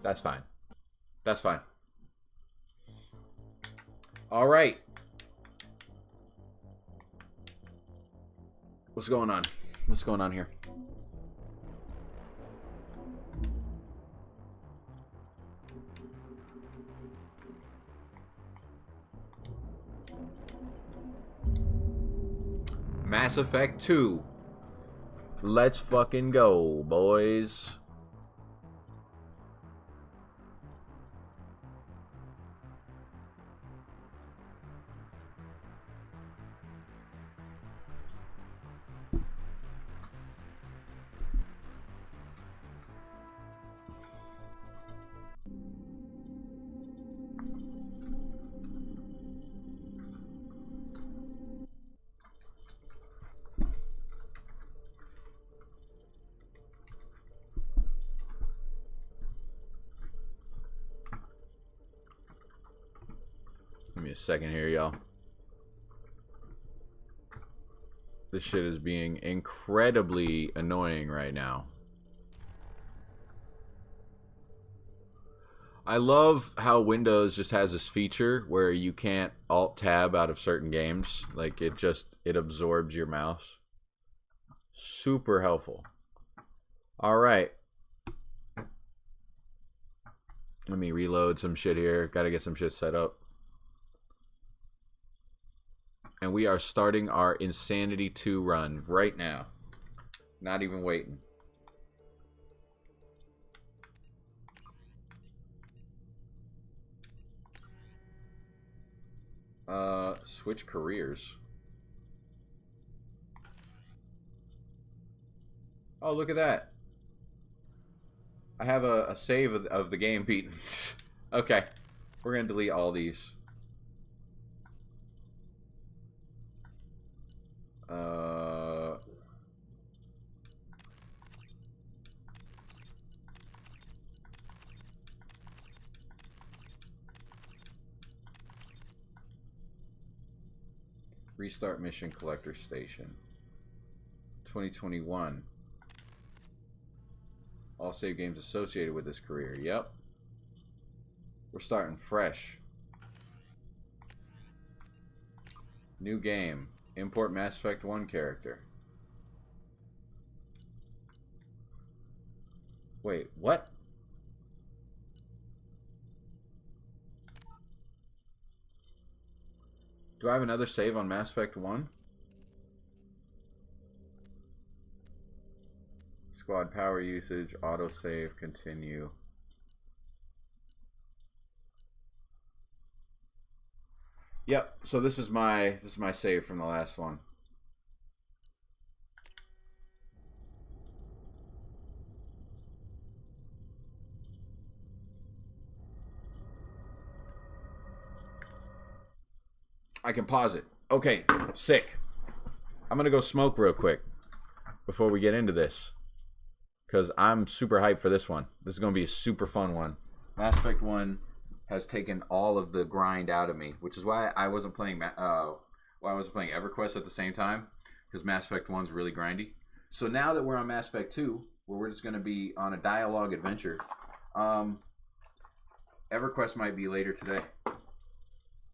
That's fine. That's fine. All right. What's going on? What's going on here? Mass Effect 2. Let's fucking go, boys. Give me a second here, y'all. This shit is being incredibly annoying right now. I love how Windows just has this feature where you can't Alt-Tab out of certain games. Like, it absorbs your mouse. Super helpful. Alright. Let me reload some shit here. Gotta get some shit set up. And we are starting our Insanity 2 run right now. Not even waiting. Switch careers. Oh, look at that. I have a save of the game beaten. Okay. We're going to delete all these. Restart mission collector station. 2021. All save games associated with this career. Yep. We're starting fresh. New game. Import Mass Effect 1 character. Wait, what? Do I have another save on Mass Effect 1? Squad power usage, autosave, continue. Yep, so this is my save from the last one. I can pause it. Okay, sick. I'm gonna go smoke real quick before we get into this, because I'm super hyped for this one. This is gonna be a super fun one. Mass Effect 1 has taken all of the grind out of me, which is why I wasn't playing EverQuest at the same time, because Mass Effect 1's really grindy. So now that we're on Mass Effect 2, where we're just gonna be on a dialogue adventure, EverQuest might be later today.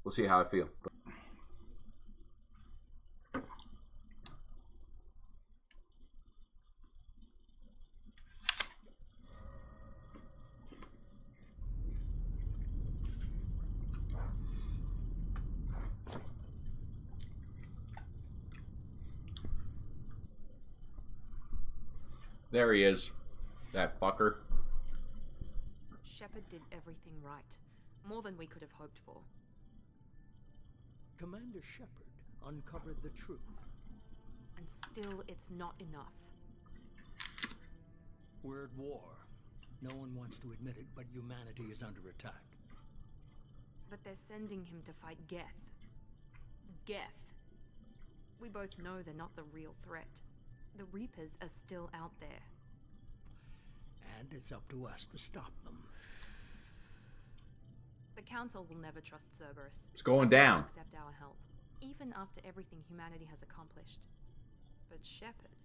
We'll see how I feel. There he is. That fucker. Shepard did everything right. More than we could have hoped for. Commander Shepard uncovered the truth. And still, it's not enough. We're at war. No one wants to admit it, but humanity is under attack. But they're sending him to fight Geth. Geth. We both know they're not the real threat. The Reapers are still out there. And it's up to us to stop them. The Council will never trust Cerberus. It's going down. Accept our help, even after everything humanity has accomplished. But Shepard,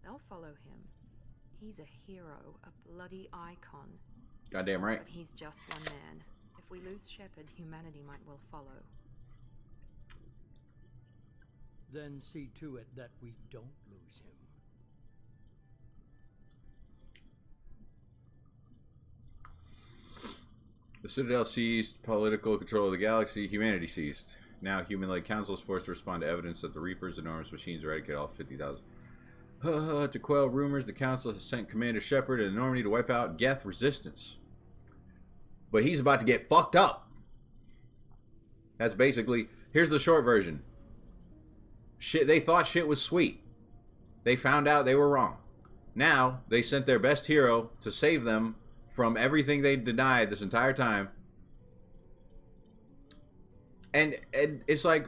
they'll follow him. He's a hero, a bloody icon. Goddamn right. But he's just one man. If we lose Shepard, humanity might well follow. Then see to it that we don't lose him. The Citadel seized political control of the galaxy. Humanity ceased. Now, human-led council is forced to respond to evidence that the Reapers, enormous machines, eradicate all 50,000. To quell rumors, the council has sent Commander Shepard and Normandy to wipe out Geth resistance. But he's about to get fucked up. That's basically... Here's the short version. Shit, they thought shit was sweet. They found out they were wrong. Now, they sent their best hero to save them from everything they denied this entire time. And it's like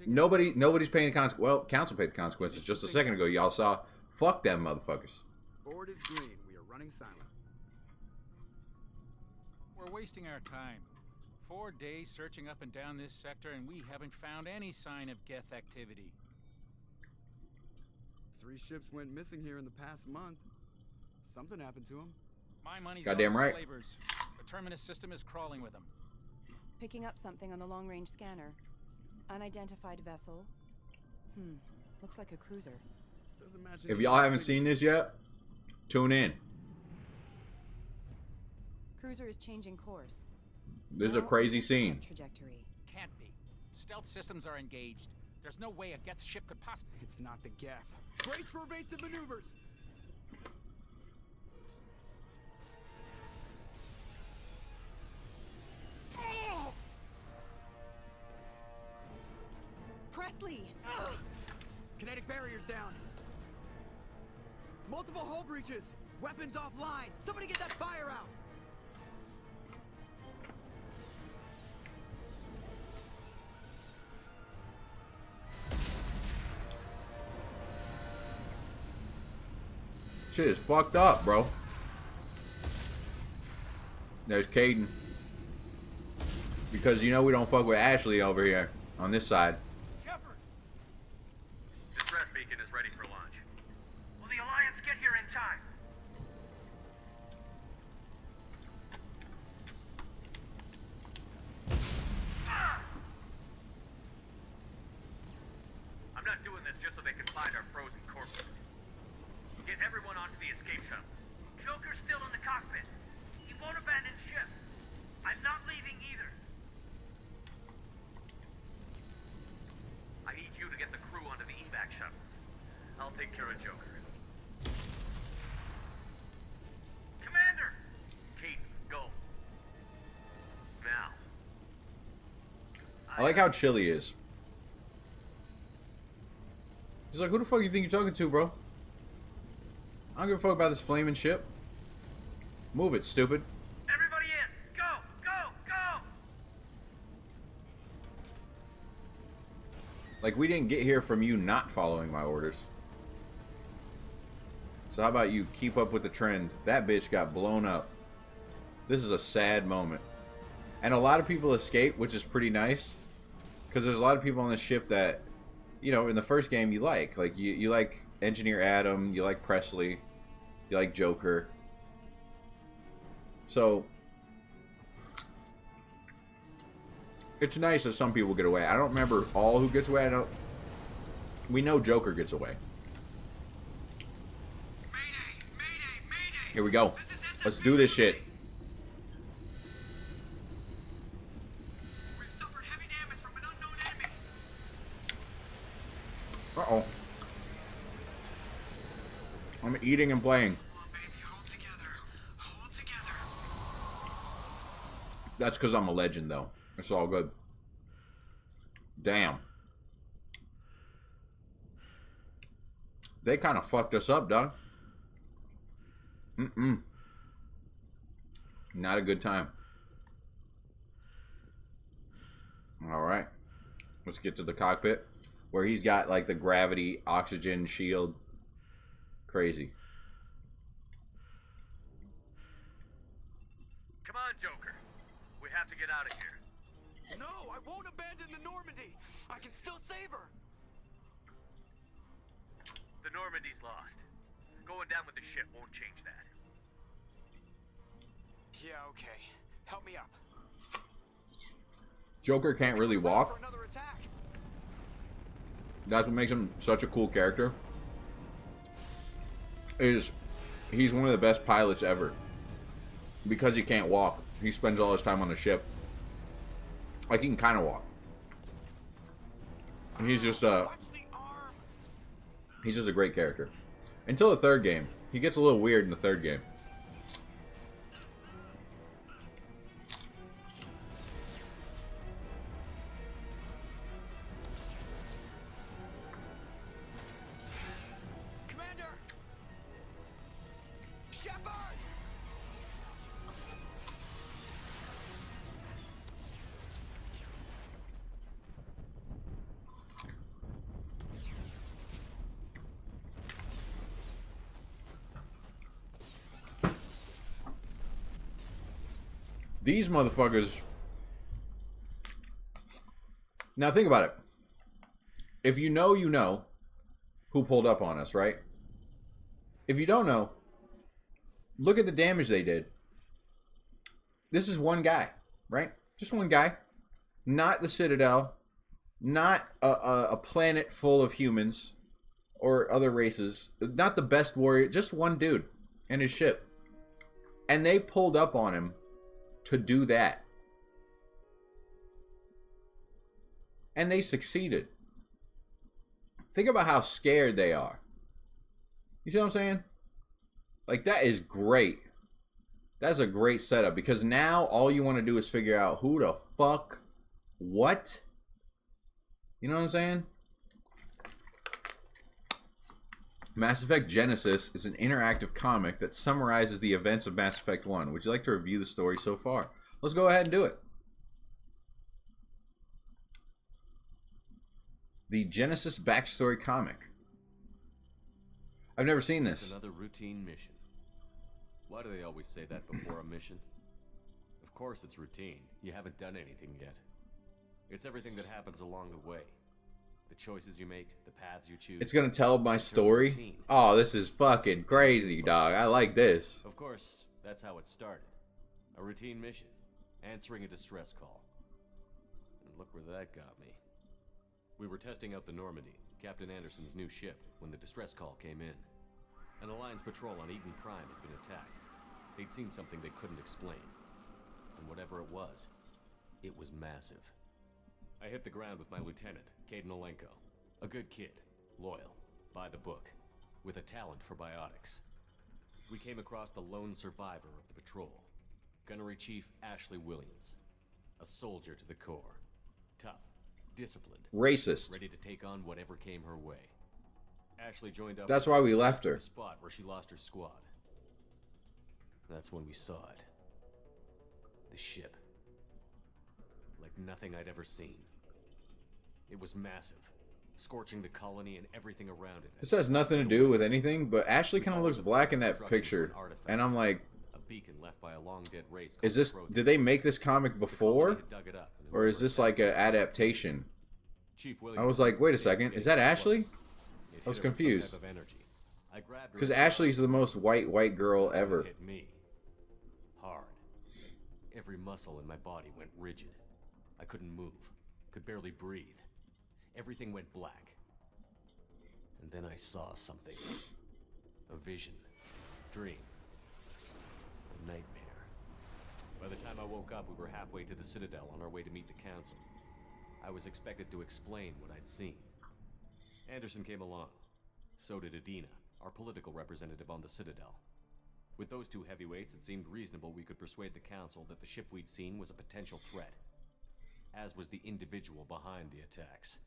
nobody's paying the consequences. Well, council paid the consequences just a second ago. Y'all saw. Fuck them motherfuckers. Board is green. We are running silent. We're wasting our time. 4 days searching up and down this sector, and we haven't found any sign of Geth activity. 3 ships went missing here in the past month. Something happened to them. My money's Goddamn on right. slavers. The Terminus system is crawling with them. Picking up something on the long-range scanner. Unidentified vessel. Looks like a cruiser. Doesn't match If y'all haven't seen this yet, tune in. Cruiser is changing course. This is a Now, crazy intercept scene. Trajectory. Can't be. Stealth systems are engaged. There's no way a Geth ship could possibly... It's not the Geth. Brace for evasive maneuvers. Presley! Kinetic barriers down. Multiple hull breaches. Weapons offline. Somebody get that fire out. Shit is fucked up, bro. There's Caden. Because you know we don't fuck with Ashley over here on this side. Shepard! Distress beacon is ready for launch. Will the Alliance get here in time? I'm not doing this just so they can find our frozen corpses. Get everyone onto the escape shuttles. Joker's still in the cockpit. He won't abandon ship. I'm not leaving either. I need you to get the crew onto the evac shuttles. I'll take care of Joker. Commander! Kate, go. Now. I like how chill he is. He's like, who the fuck you think you're talking to, bro? I don't give a fuck about this flaming ship. Move it, stupid. Everybody in! Go! Go! Go! Like, we didn't get here from you not following my orders. So how about you keep up with the trend? That bitch got blown up. This is a sad moment. And a lot of people escape, which is pretty nice. Because there's a lot of people on this ship that, you know, in the first game you like. Like, you like Engineer Adam, you like Presley, you like Joker. So, it's nice that some people get away. I don't remember all who gets away. We know Joker gets away. Mayday! Mayday! Mayday! Here we go. Let's do this shit. We've suffered heavy damage from an unknown enemy. Uh-oh. I'm eating and playing. Come on, baby. Hold together. Hold together. That's because I'm a legend, though. It's all good. Damn. They kind of fucked us up, dog. Not a good time. Alright. Let's get to the cockpit. Where he's got, like, the gravity oxygen shield. Crazy. Come on, Joker. We have to get out of here. No, I won't abandon the Normandy. I can still save her. The Normandy's lost. Going down with the ship won't change that. Yeah, Okay, help me up. Joker can't really For walk. another attack. That's what makes him such a cool character. Is he's one of the best pilots ever. Because he can't walk, he spends all his time on the ship. Like, he can kind of walk. And he's just Watch the arm. he's just a great character. Until the third game. He gets a little weird in the third game. Commander. Shepard. These motherfuckers. Now think about it. If you know, you know who pulled up on us, right? If you don't know, look at the damage they did. This is one guy, right? Just one guy. Not the Citadel. Not a planet full of humans or other races. Not the best warrior. Just one dude and his ship. And they pulled up on him to do that. And they succeeded. Think about how scared they are. You see what I'm saying? Like, that is great. That's a great setup, because now all you want to do is figure out who the fuck, what? You know what I'm saying? Mass Effect Genesis is an interactive comic that summarizes the events of Mass Effect 1. Would you like to review the story so far? Let's go ahead and do it. The Genesis backstory comic. I've never seen It's this. another routine mission. Why do they always say that before a mission? Of course it's routine. You haven't done anything yet. It's everything that happens along the way. The choices you make, the paths you choose. It's gonna tell my story. Oh, this is fucking crazy, dog. I like this. Of course, that's how it started. A routine mission. Answering a distress call. And look where that got me. We were testing out the Normandy, Captain Anderson's new ship, when the distress call came in. An Alliance patrol on Eden Prime had been attacked. They'd seen something they couldn't explain. And whatever it was massive. I hit the ground with my lieutenant, Caden Olenko. A good kid, loyal, by the book, with a talent for biotics. We came across the lone survivor of the patrol, Gunnery Chief Ashley Williams. A soldier to the core. Tough, disciplined, Racist. ready to take on whatever came her way. Ashley joined up. That's with why us we to left the her. spot where she lost her squad. That's when we saw it. The ship. Like nothing I'd ever seen. It was massive, scorching the colony and everything around it. This has nothing to do with anything, but Ashley kind of looks black in that picture. And I'm like, A beacon left by a long dead race. is called this, the did they Protheans. make this comic The before? colony had dug it up, and Or is whoever this like attacked an it was adaptation? Chief I was like, wait a second, is that Ashley? It I was hit her with some confused. type of energy. I grabbed her Because and Ashley's the most white girl That's when it ever. hit me. Hard. Every muscle in my body went rigid. I couldn't move. Could barely breathe. Everything went black. And then I saw something. A vision. Dream. A nightmare. By the time I woke up, we were halfway to the Citadel on our way to meet the Council. I was expected to explain what I'd seen. Anderson came along. So did Adina, our political representative on the Citadel. With those two heavyweights, it seemed reasonable we could persuade the Council that the ship we'd seen was a potential threat, as was the individual behind the attacks.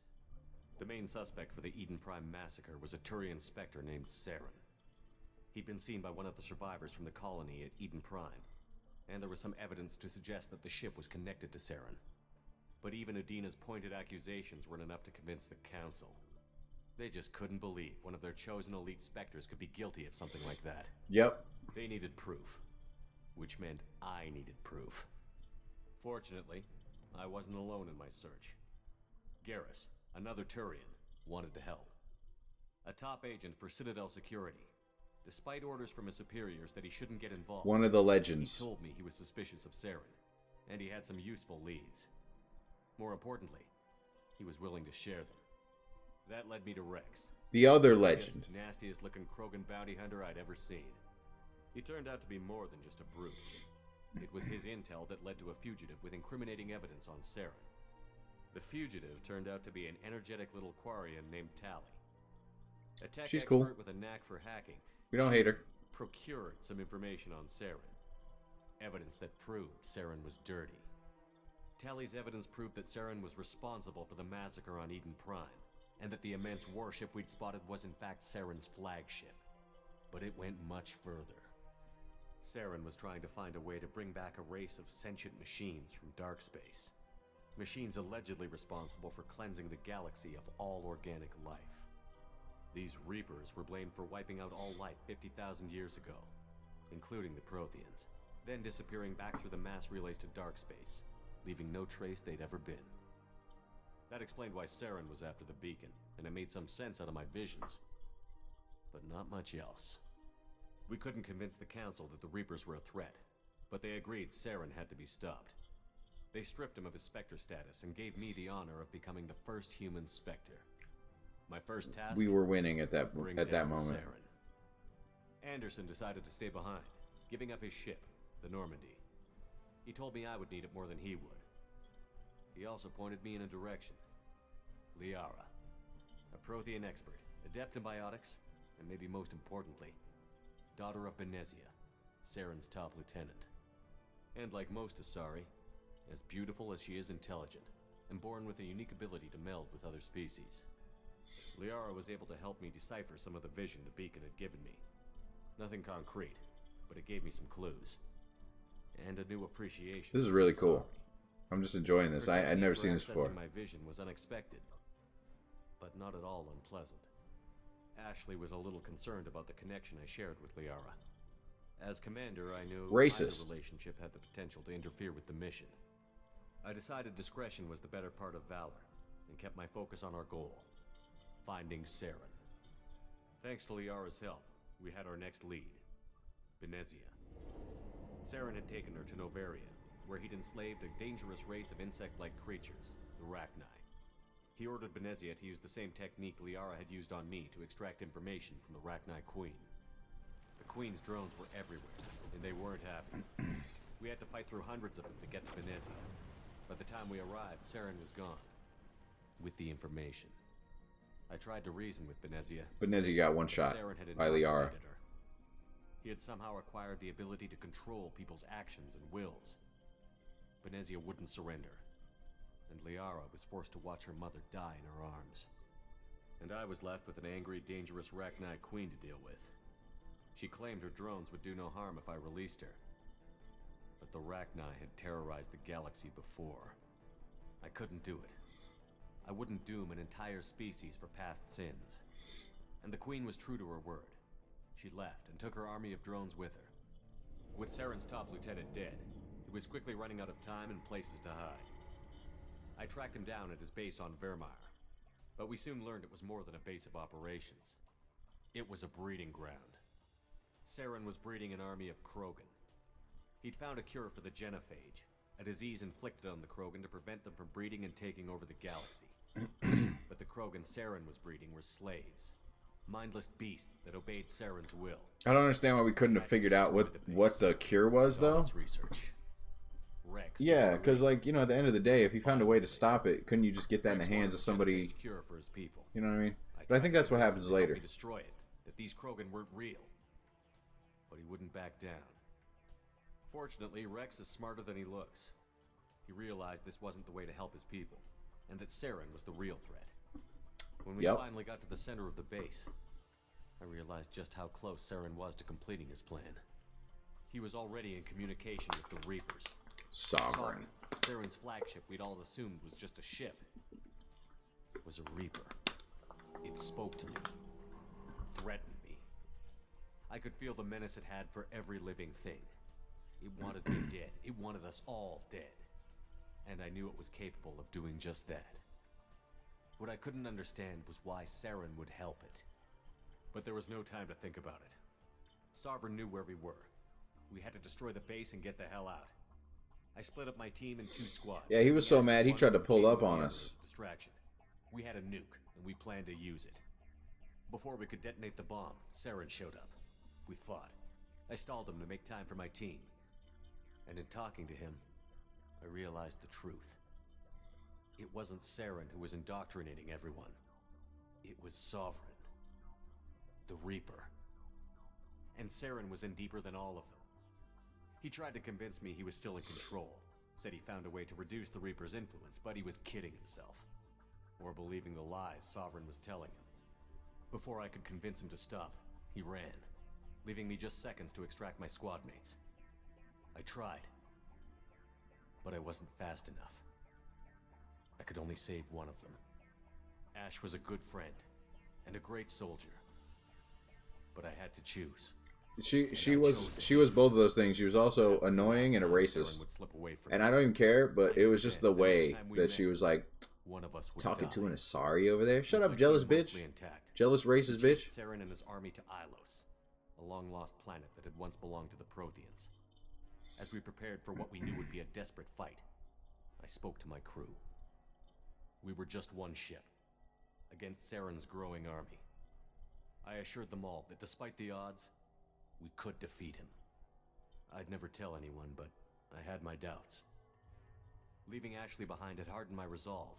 The main suspect for the Eden Prime massacre was a Turian Spectre named Saren. He'd been seen by one of the survivors from the colony at Eden Prime, and there was some evidence to suggest that the ship was connected to Saren. But even Adina's pointed accusations weren't enough to convince the Council. They just couldn't believe one of their chosen elite Spectres could be guilty of something like that. Yep. They needed proof, which meant I needed proof. Fortunately, I wasn't alone in my search. Garrus, another Turian, wanted to help. A top agent for Citadel Security, Despite orders from his superiors that he shouldn't get involved, One of the he legends. told me he was suspicious of Saren, and he had some useful leads. More importantly, he was willing to share them. That led me to Rex. The other The legend. nastiest looking Krogan bounty hunter I'd ever seen. He turned out to be more than just a brute. It was his intel that led to a fugitive with incriminating evidence on Saren. The fugitive turned out to be an energetic little Quarian named Tally. A tech She's expert cool. with a knack for hacking. We don't hate her. Procured some information on Saren. Evidence that proved Saren was dirty. Tally's evidence proved that Saren was responsible for the massacre on Eden Prime, and that the immense warship we'd spotted was in fact Saren's flagship. But it went much further. Saren was trying to find a way to bring back a race of sentient machines from dark space. Machines allegedly responsible for cleansing the galaxy of all organic life. These Reapers were blamed for wiping out all life 50,000 years ago, including the Protheans, then disappearing back through the mass relays to dark space, leaving no trace they'd ever been. That explained why Saren was after the beacon, and it made some sense out of my visions. But not much else. We couldn't convince the Council that the Reapers were a threat, but they agreed Saren had to be stopped. They stripped him of his Spectre status and gave me the honor of becoming the first human Spectre. My first task? We were winning at that Bring moment. down Saren. Anderson decided to stay behind, giving up his ship, the Normandy. He told me I would need it more than he would. He also pointed me in a direction. Liara, a Prothean expert, adept in biotics, and maybe most importantly, daughter of Benezia, Saren's top lieutenant. And like most Asari, as beautiful as she is intelligent, and born with a unique ability to meld with other species. Liara was able to help me decipher some of the vision the beacon had given me. Nothing concrete, but it gave me some clues. And a new appreciation. This is really for cool. Asari. I'm just enjoying this. Her I'd technique never for seen this before. accessing my vision was unexpected, but not at all unpleasant. Ashley was a little concerned about the connection I shared with Liara. As commander, I knew Racist. either relationship had the potential to interfere with the mission. I decided discretion was the better part of valor, and kept my focus on our goal, finding Saren. Thanks to Liara's help, we had our next lead, Benezia. Saren had taken her to Novaria, where he'd enslaved a dangerous race of insect-like creatures, the Rachni. He ordered Benezia to use the same technique Liara had used on me to extract information from the Rachni Queen. The Queen's drones were everywhere, and they weren't happy. We had to fight through hundreds of them to get to Benezia. By the time we arrived, Saren was gone, with the information. I tried to reason with Benezia. Benezia got one shot Saren had by Liara. indoctrinated her. He had somehow acquired the ability to control people's actions and wills. Benezia wouldn't surrender, and Liara was forced to watch her mother die in her arms. And I was left with an angry, dangerous Rachni Queen to deal with. She claimed her drones would do no harm if I released her. But the Rachni had terrorized the galaxy before. I couldn't do it. I wouldn't doom an entire species for past sins. And the Queen was true to her word. She left and took her army of drones with her. With Saren's top lieutenant dead, he was quickly running out of time and places to hide. I tracked him down at his base on Vermeer, but we soon learned it was more than a base of operations. It was a breeding ground. Saren was breeding an army of Krogan. He'd found a cure for the genophage, a disease inflicted on the Krogan to prevent them from breeding and taking over the galaxy. But the Krogan Saren was breeding were slaves, mindless beasts that obeyed Saren's will. I don't understand why we couldn't have figured out what the cure was, though. Research. Rex Yeah, because, like, you know, at the end of the day, if you found a way to stop it, couldn't you just get that in the hands of somebody? Cure for his people. You know what I mean? But I think that's what happens later. To destroy it, that these Krogan weren't real. But he wouldn't back down. Fortunately, Rex is smarter than he looks. He realized this wasn't the way to help his people, and that Saren was the real threat. When we finally got to the center of the base, I realized just how close Saren was to completing his plan. He was already in communication with the Reapers. Sovereign. Saren's flagship we'd all assumed was just a ship was a Reaper. It spoke to me, threatened me. I could feel the menace it had for every living thing. It wanted me dead. It wanted us all dead. And I knew it was capable of doing just that. What I couldn't understand was why Saren would help it. But there was no time to think about it. Sovereign knew where we were. We had to destroy the base and get the hell out. I split up my team in 2 squads. Yeah, he was so mad he tried to pull up on It us. was a distraction. We had a nuke, and we planned to use it. Before we could detonate the bomb, Saren showed up. We fought. I stalled him to make time for my team. And in talking to him, I realized the truth. It wasn't Saren who was indoctrinating everyone. It was Sovereign. The Reaper. And Saren was in deeper than all of them. He tried to convince me he was still in control. Said he found a way to reduce the Reaper's influence, but he was kidding himself. Or believing the lies Sovereign was telling him. Before I could convince him to stop, he ran, leaving me just seconds to extract my squad mates. I tried, but I wasn't fast enough. I could only save one of them. Ash was a good friend and a great soldier, but I had to choose. She was both of those things. She was also annoying and a racist. And I don't even care, but it was just the way that she was like talking to an Asari over there. Shut up, jealous bitch. Jealous racist bitch. Saren and his army to Ilos, a long-lost planet that had once belonged to the Protheans. As we prepared for what we knew would be a desperate fight, I spoke to my crew. We were just one ship, against Saren's growing army. I assured them all that despite the odds, we could defeat him. I'd never tell anyone, but I had my doubts. Leaving Ashley behind had hardened my resolve,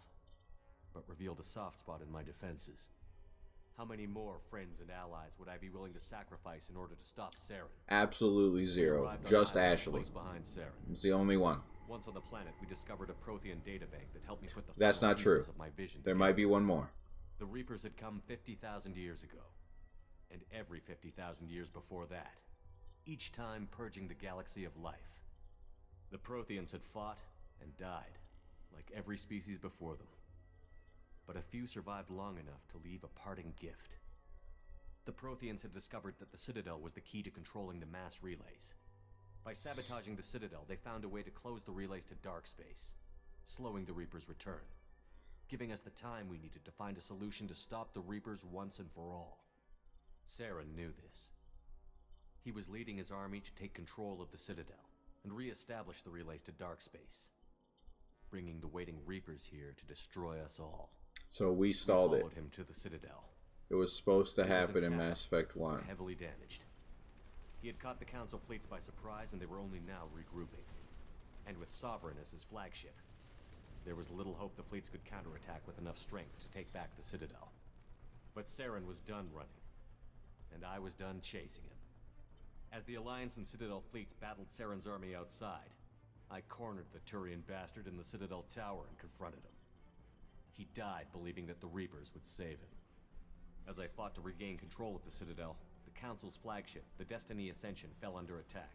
but revealed a soft spot in my defenses. How many more friends and allies would I be willing to sacrifice in order to stop Saren? Absolutely zero. Just Ashley. Behind Saren. It's the only one. Once on the planet, we discovered a Prothean databank that helped me put the That's not true. of my vision There together. might be one more. The Reapers had come 50,000 years ago, and every 50,000 years before that, each time purging the galaxy of life. The Protheans had fought and died, like every species before them. But a few survived long enough to leave a parting gift. The Protheans had discovered that the Citadel was the key to controlling the mass relays. By sabotaging the Citadel, they found a way to close the relays to dark space, slowing the Reapers' return, giving us the time we needed to find a solution to stop the Reapers once and for all. Saren knew this. He was leading his army to take control of the Citadel and re-establish the relays to dark space, bringing the waiting Reapers here to destroy us all. So we stalled it. Followed him to the Citadel. It was supposed to It was happen in intact, Mass Effect 1. heavily damaged. He had caught the Council fleets by surprise, and they were only now regrouping. And with Sovereign as his flagship, there was little hope the fleets could counterattack with enough strength to take back the Citadel. But Saren was done running, and I was done chasing him. As the Alliance and Citadel fleets battled Saren's army outside, I cornered the Turian bastard in the Citadel tower and confronted him. He died believing that the Reapers would save him. As I fought to regain control of the Citadel, the Council's flagship, the Destiny Ascension, fell under attack.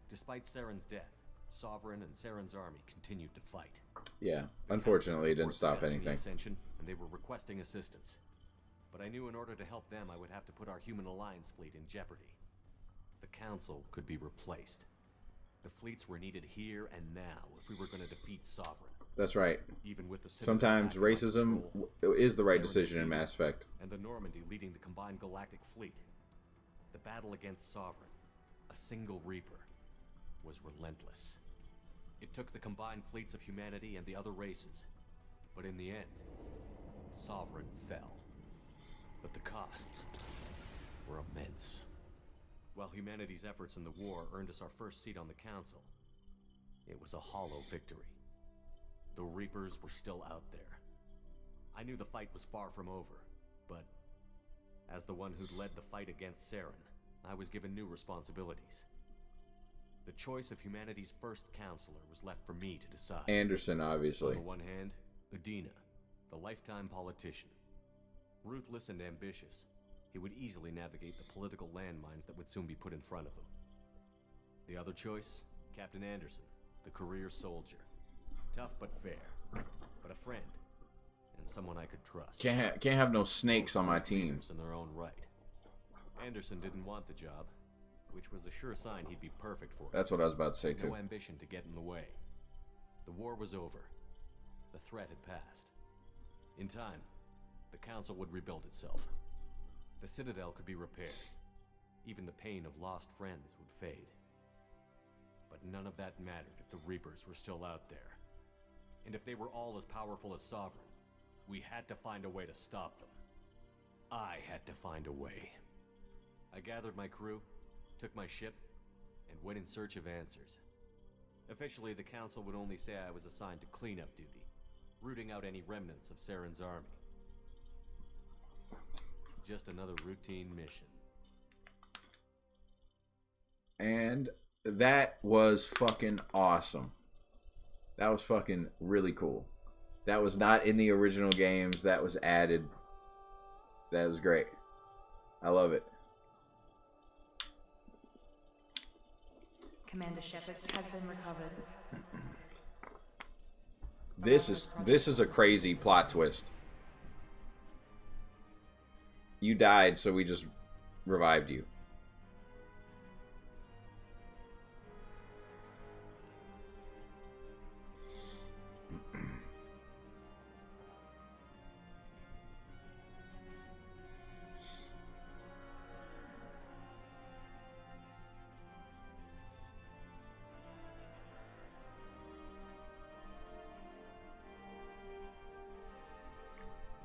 Despite Saren's death, Sovereign and Saren's army continued to fight. Yeah, unfortunately it didn't stop The Destiny anything. Ascension, and they were requesting assistance. But I knew in order to help them, I would have to put our Human Alliance fleet in jeopardy. The Council could be replaced. The fleets were needed here and now if we were going to defeat Sovereign. That's right. Even with the Citadel Sometimes back in my racism control, is the right Saren decision in defeated, Mass Effect. and the Normandy leading the combined galactic fleet. The battle against Sovereign, a single Reaper, was relentless. It took the combined fleets of humanity and the other races, but in the end, Sovereign fell. But the costs were immense. While humanity's efforts in the war earned us our first seat on the Council, it was a hollow victory. The Reapers were still out there. I knew the fight was far from over, but as the one who'd led the fight against Saren, I was given new responsibilities. The choice of humanity's first counselor was left for me to decide. Anderson, obviously. On the one hand, Udina, the lifetime politician. Ruthless and ambitious, he would easily navigate the political landmines that would soon be put in front of him. The other choice, Captain Anderson, the career soldier. Tough but fair, but a friend, and someone I could trust. Can't have no snakes on my team. Leaders in their own right. Anderson didn't want the job, which was a sure sign he'd be perfect for it. That's what I was about to say too. No ambition to get in the way. The war was over. The threat had passed. In time, the Council would rebuild itself. The Citadel could be repaired. Even the pain of lost friends would fade. But none of that mattered if the Reapers were still out there. And if they were all as powerful as Sovereign, we had to find a way to stop them. I had to find a way. I gathered my crew, took my ship, and went in search of answers. Officially, the Council would only say I was assigned to cleanup duty, rooting out any remnants of Saren's army. Just another routine mission. And that was fucking awesome. That was fucking really cool. That was not in the original games. That was added. That was great. I love it. Commander Shepard has been recovered. This is a crazy plot twist. You died, so we just revived you.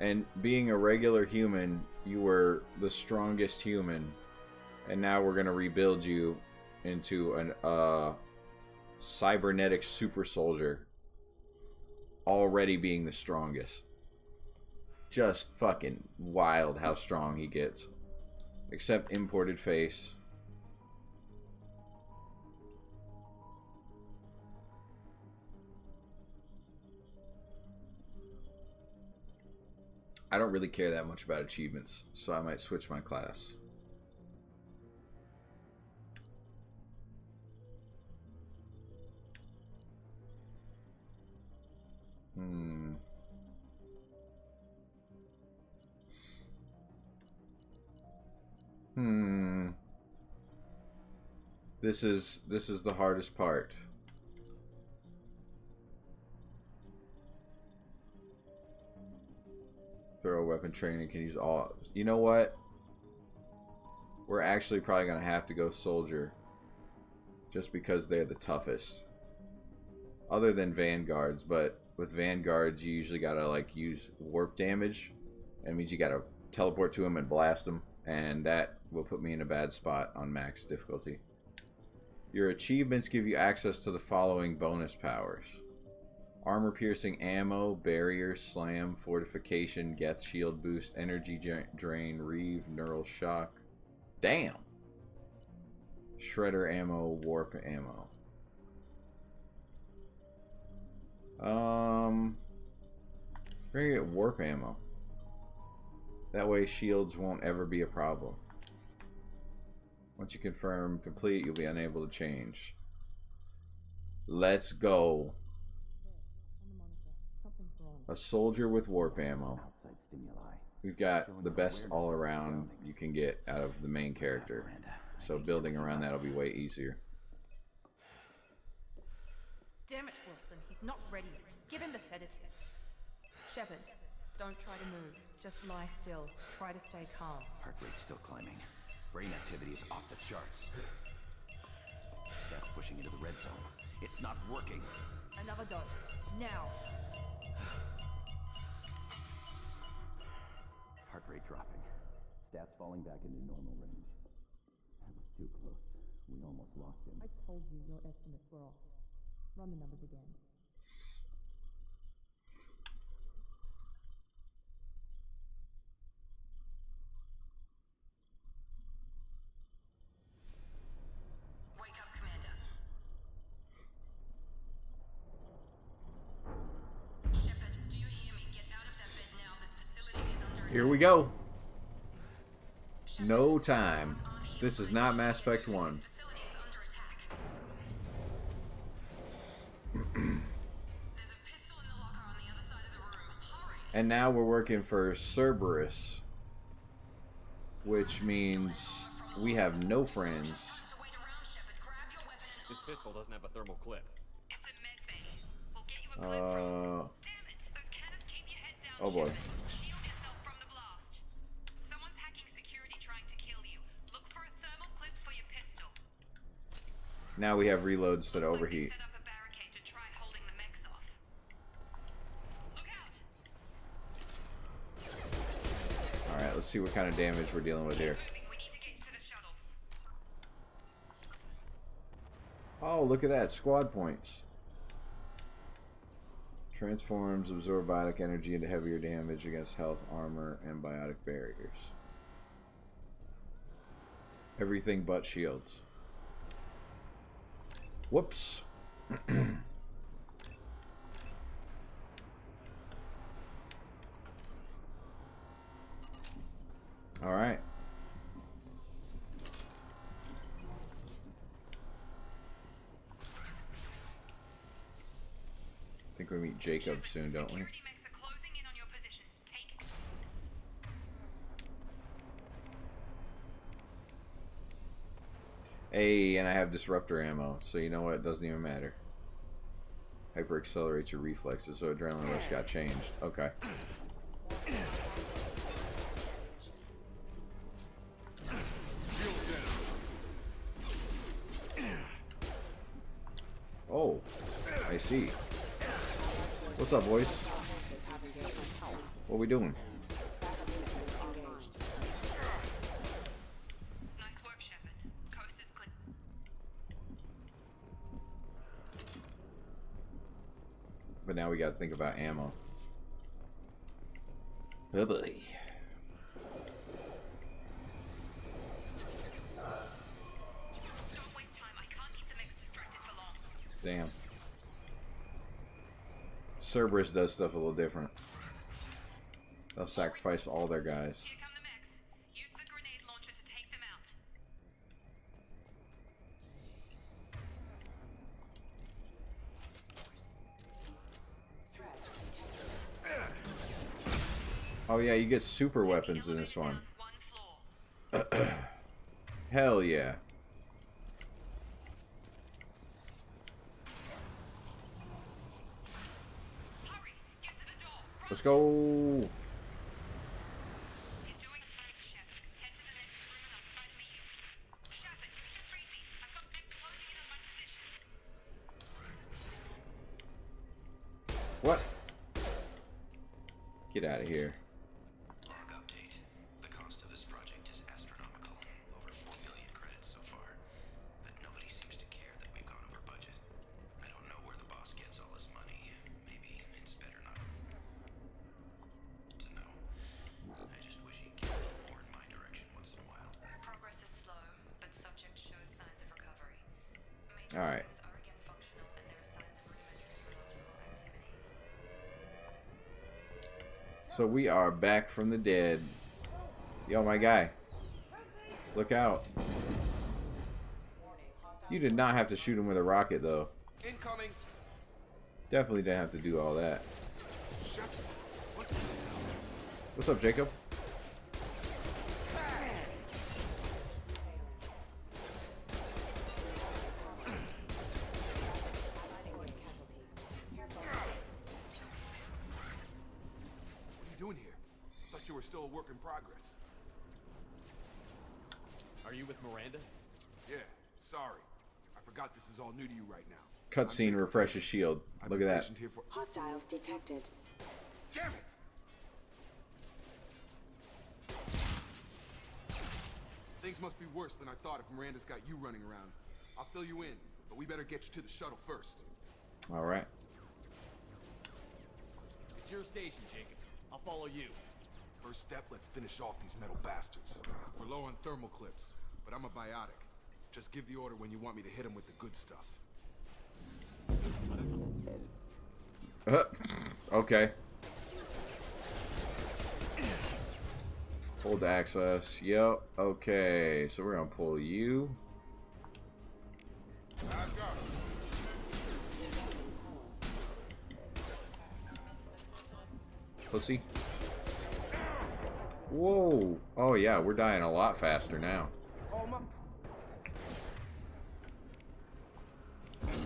And being a regular human, you were the strongest human. And now we're going to rebuild you into an cybernetic super soldier. Already being the strongest. Just fucking wild how strong he gets. Except imported face. I don't really care that much about achievements, so I might switch my class. This is the hardest part. Throw weapon training, can use all. You know what? We're actually probably gonna have to go soldier, just because they're the toughest. Other than vanguards, but with vanguards you usually gotta like use warp damage. That means you gotta teleport to them and blast them, and that will put me in a bad spot on max difficulty. Your achievements give you access to the following bonus powers: armor piercing ammo, barrier, slam, fortification, Geth shield boost, energy drain, reeve, neural shock. Damn. Shredder ammo, warp ammo. We're gonna get warp ammo. That way shields won't ever be a problem. Once you confirm complete, you'll be unable to change. Let's go. A soldier with warp ammo. We've got the best all around you can get out of the main character. So building around that'll be way easier. Damn it, Wilson. He's not ready yet. Give him the sedative. Shepard, don't try to move. Just lie still. Try to stay calm. Heart rate's still climbing. Brain activity is off the charts. Stats pushing into the red zone. It's not working. Another dose. Now. Heart rate dropping. Stats falling back into normal range. That was too close. We almost lost him. I told you your estimates were off. Run the numbers again. Wake up, Commander. Shepard, do you hear me? Get out of that bed now. This facility is under attack. Here we go. No time. This is not Mass Effect 1. And now we're working for Cerberus, which means we have no friends. This pistol doesn't have a thermal clip. It's a med bay. We'll get you a clip from. Damn it! Those cannons keep your head down. Oh boy. Shield yourself from the blast. Someone's hacking security trying to kill you. Look for a thermal Now we have reloads that overheat. Set up a barricade to try holding the mechs off. Look out! Alright, let's see what kind of damage we're dealing with here. We need to get to the shuttles. Oh, look at that. Squad points. Transforms, absorb biotic energy into heavier damage against health, armor, and biotic barriers. Everything but shields. Whoops. All right. I think we meet Jacob soon, don't we? Security mechs are closing in on your position. Take. Hey, and I have disruptor ammo, so you know what? It doesn't even matter. Hyper accelerates your reflexes, so adrenaline rush got changed. Okay. Oh, I see. What's up, boys? What we doing? Nice work, Shepard. Coast is clear. But now we got to think about ammo. Oh boy. Don't waste time. I can't keep the mechs distracted for long. Damn. Cerberus does stuff a little different. They'll sacrifice all their guys. Here come the mechs. Use the grenade launcher to take them out. Oh yeah, you get super weapons in this one. One floor. Hell yeah. Hurry! Get to the door. Run. Let's go. You're doing fine, Shepard. Head to the next room and I'll try to meet you. Shepard, read me. I've got mechs closing in on my position. What? Get out of here. Log update. The cost of this project is astronomical. Over 4 billion credits so far. But nobody seems to care that we've gone over budget. I don't know where the boss gets all his money. Maybe it's better not to know. I just wish he'd give a little more in my direction once in a while. Progress is slow, but subject shows signs of recovery. All right. Organs are again functional, and there are signs of rudimentary neurological activity. So we are back from the dead. Yo, my guy. Look out. You did not have to shoot him with a rocket, though. Incoming. Definitely didn't have to do all that. Shepard. What? What's up, Jacob? What are you doing here? Thought you were still a work in progress. Are you with Miranda? Yeah, sorry. I forgot this is all new to you right now. Cutscene refreshes shield. I've Look been at that. stationed here for... Hostiles detected. Damn it! Things must be worse than I thought if Miranda's got you running around. I'll fill you in, but we better get you to the shuttle first. All right. It's your station, Jacob. I'll follow you. First step, let's finish off these metal bastards. We're low on thermal clips, but I'm a biotic. Just give the order when you want me to hit them with the good stuff. Okay. Hold access. Yep. Okay. So we're gonna pull you. Pussy. Whoa. Oh yeah, we're dying a lot faster now.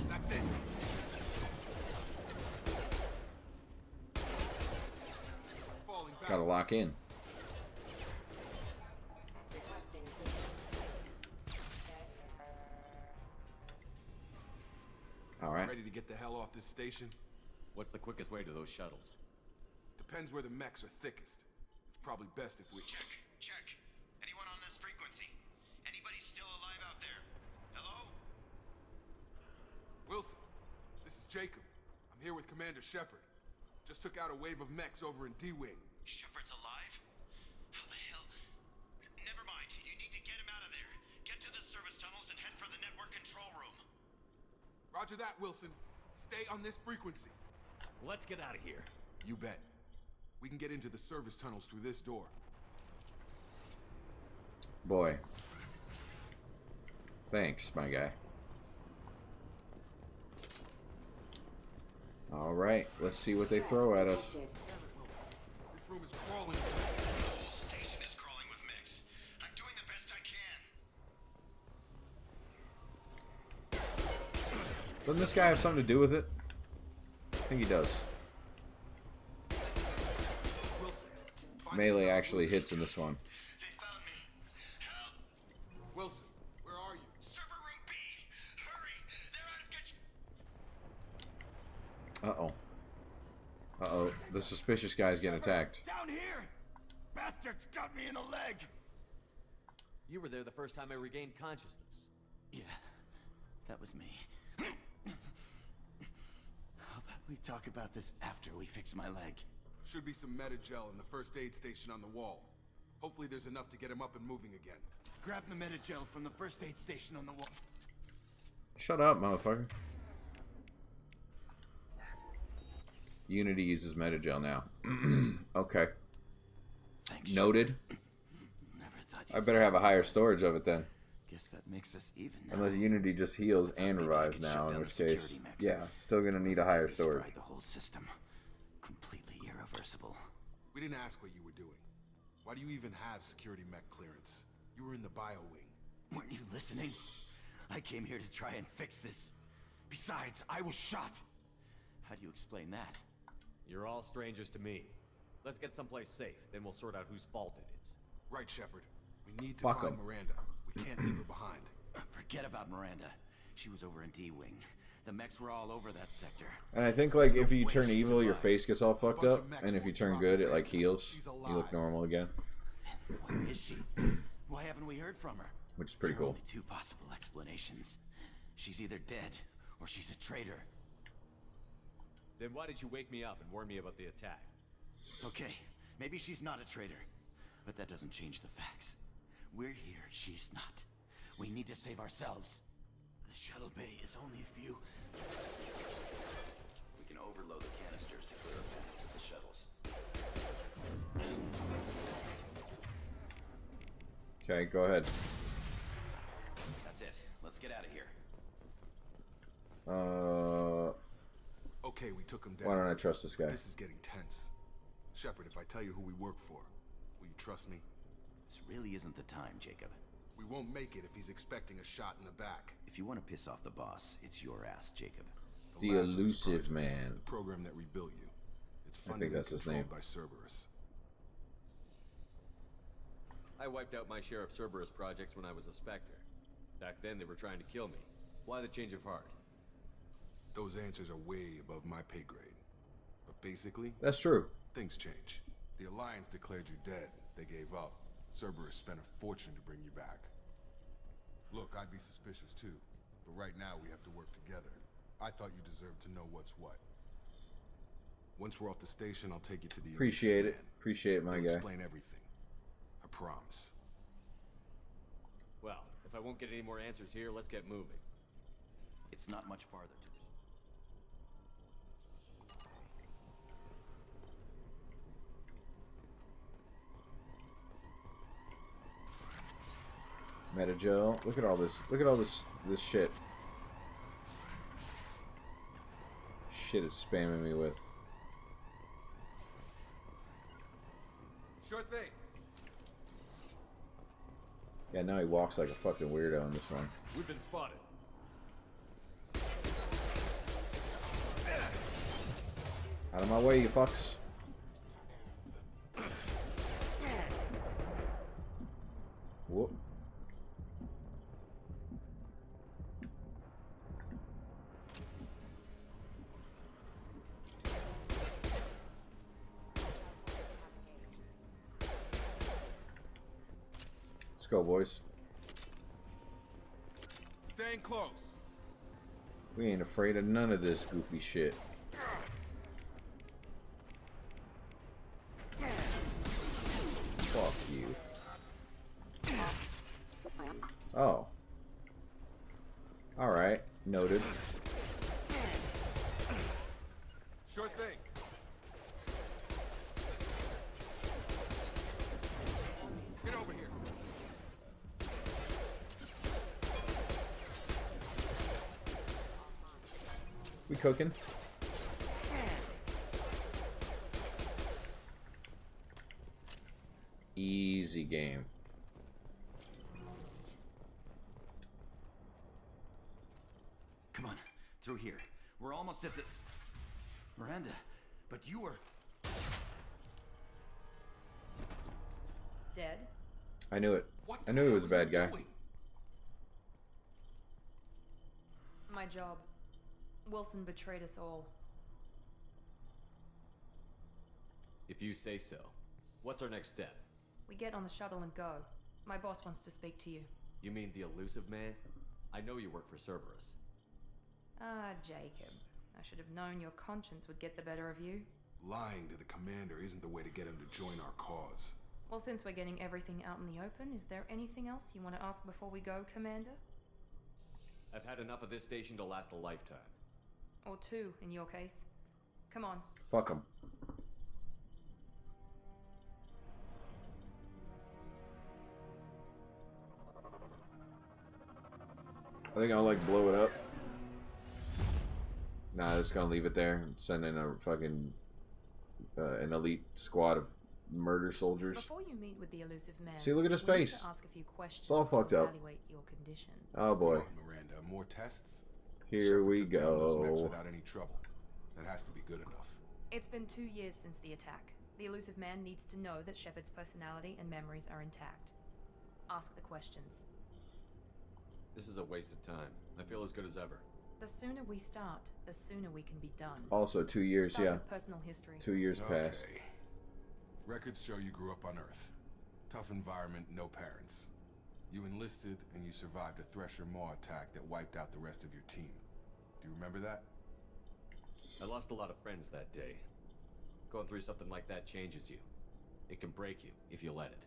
That's it. Falling back. Gotta lock in. All right. Ready to get the hell off this station? What's the quickest way to those shuttles? Depends where the mechs are thickest. It's probably best if we... Check. Anyone on this frequency? Anybody still alive out there? Hello? Wilson, this is Jacob. I'm here with Commander Shepard. Just took out a wave of mechs over in D-Wing. Shepard's alive? How the hell? Never mind. You need to get him out of there. Get to the service tunnels and head for the network control room. Roger that, Wilson. Stay on this frequency. Let's get out of here. You bet. We can get into the service tunnels through this door. Boy. Thanks, my guy. All right, let's see what they throw at us. This room is crawling. The whole station is crawling with mechs. I'm doing the best I can. Doesn't this guy have something to do with it? I think he does. Wilson, find Melee us another actually room. hits in this one. They found me. Help! Wilson, where are you? Server room B! Hurry! They're out of control. Uh-oh. Uh-oh. The suspicious guy's getting attacked. Down here! Bastards got me in the leg! You were there the first time I regained consciousness. Yeah, that was me. How about we talk about this after we fix my leg? Should be some Metagel in the first aid station on the wall. Hopefully there's enough to get him up and moving again. Grab the Metagel from the first aid station on the wall. Shut up, motherfucker. Unity uses Metagel now. Okay. Thanks. Noted. Never thought I better have a higher storage of it then. Guess that makes us even now. Unless Unity just heals and maybe I revives could shut now, in down which the case, security mechs. yeah, still gonna need a higher This storage. fried the whole system. Completely irreversible. We didn't ask what you were doing. Why do you even have security mech clearance? You were in the bio wing. Weren't you listening? I came here to try and fix this. Besides, I was shot. How do you explain that? You're all strangers to me. Let's get someplace safe, then we'll sort out whose fault it is. Right, Shepard. We need to Fuck find 'em. Miranda. We can't leave her behind. Forget about Miranda. She was over in D-Wing. The mechs were all over that sector. And I think, like, if you turn evil, your face gets all fucked up, and if you turn good, it, like, heals. You look normal again, Then where is she? Why haven't we heard from her? which is pretty There are cool. only two possible explanations. She's either dead, or she's a traitor. Then why did you wake me up and warn me about the attack? Okay, maybe she's not a traitor, but that doesn't change the facts. We're here, she's not. We need to save ourselves. The shuttle bay is only a few. We can overload the canisters to clear a path to the shuttles. Okay, go ahead. That's it. Let's get out of here. Okay, we took him down. Why don't I trust this guy? This is getting tense. Shepard, if I tell you who we work for, will you trust me? This really isn't the time, Jacob. We won't make it if he's expecting a shot in the back. If you want to piss off the boss, it's your ass, Jacob. The Lazarus elusive Project, man. The program that rebuilt you. It's I funded think that's and his controlled name. by Cerberus. I wiped out my share of Cerberus projects when I was a Spectre. Back then they were trying to kill me. Why the change of heart? Those answers are way above my pay grade. But basically, That's true. things change. The Alliance declared you dead. They gave up. Cerberus spent a fortune to bring you back. Look, I'd be suspicious too. But right now we have to work together. I thought you deserved to know what's what. Once we're off the station, I'll take you to the Appreciate elusive it. man. Appreciate it, my He'll guy. explain everything. I promise. Well, if I won't get any more answers here, let's get moving. It's not much farther to the... Metagel. Look at all this. Look at all this shit. Shit is spamming me with. Sure thing. Yeah, now he walks like a fucking weirdo in this one. We've been spotted. Out of my way, you fucks. Whoop. go, boys. Staying close. We ain't afraid of none of this goofy shit. Fuck you. Oh. Alright. Noted. Sure thing. Get over here. We cooking? Easy game. Come on, through here. We're almost at the... Miranda, but you were... Dead? I knew it. What I knew he was a bad guy. doing? My job. Wilson betrayed us all. If you say so. What's our next step? We get on the shuttle and go. My boss wants to speak to you. You mean the elusive man? I know you work for Cerberus. Ah, Jacob. I should have known your conscience would get the better of you. Lying to the commander isn't the way to get him to join our cause. Well, since we're getting everything out in the open, is there anything else you want to ask before we go, Commander? I've had enough of this station to last a lifetime. Or two, in your case. Come on. Fuck him. I think I'll like blow it up. Nah, just gonna leave it there and send in a fucking an elite squad of murder soldiers. Before you meet with the elusive man, See, look at his we need face. to ask a few questions It's all to fucked up. evaluate your condition. Oh boy. Come on, Miranda, more tests? Here Shepard we took down those mechs go. without any trouble. That has to be good enough. It's been 2 years since the attack. The elusive man needs to know that Shepard's personality and memories are intact. Ask the questions. This is a waste of time. I feel as good as ever. The sooner we start, the sooner we can be done. Also, 2 years, Start yeah. with personal history. 2 years passed. Okay. Records show you grew up on Earth. Tough environment, no parents. You enlisted and you survived a Thresher Maw attack that wiped out the rest of your team. Do you remember that? I lost a lot of friends that day. Going through something like that changes you. It can break you if you let it.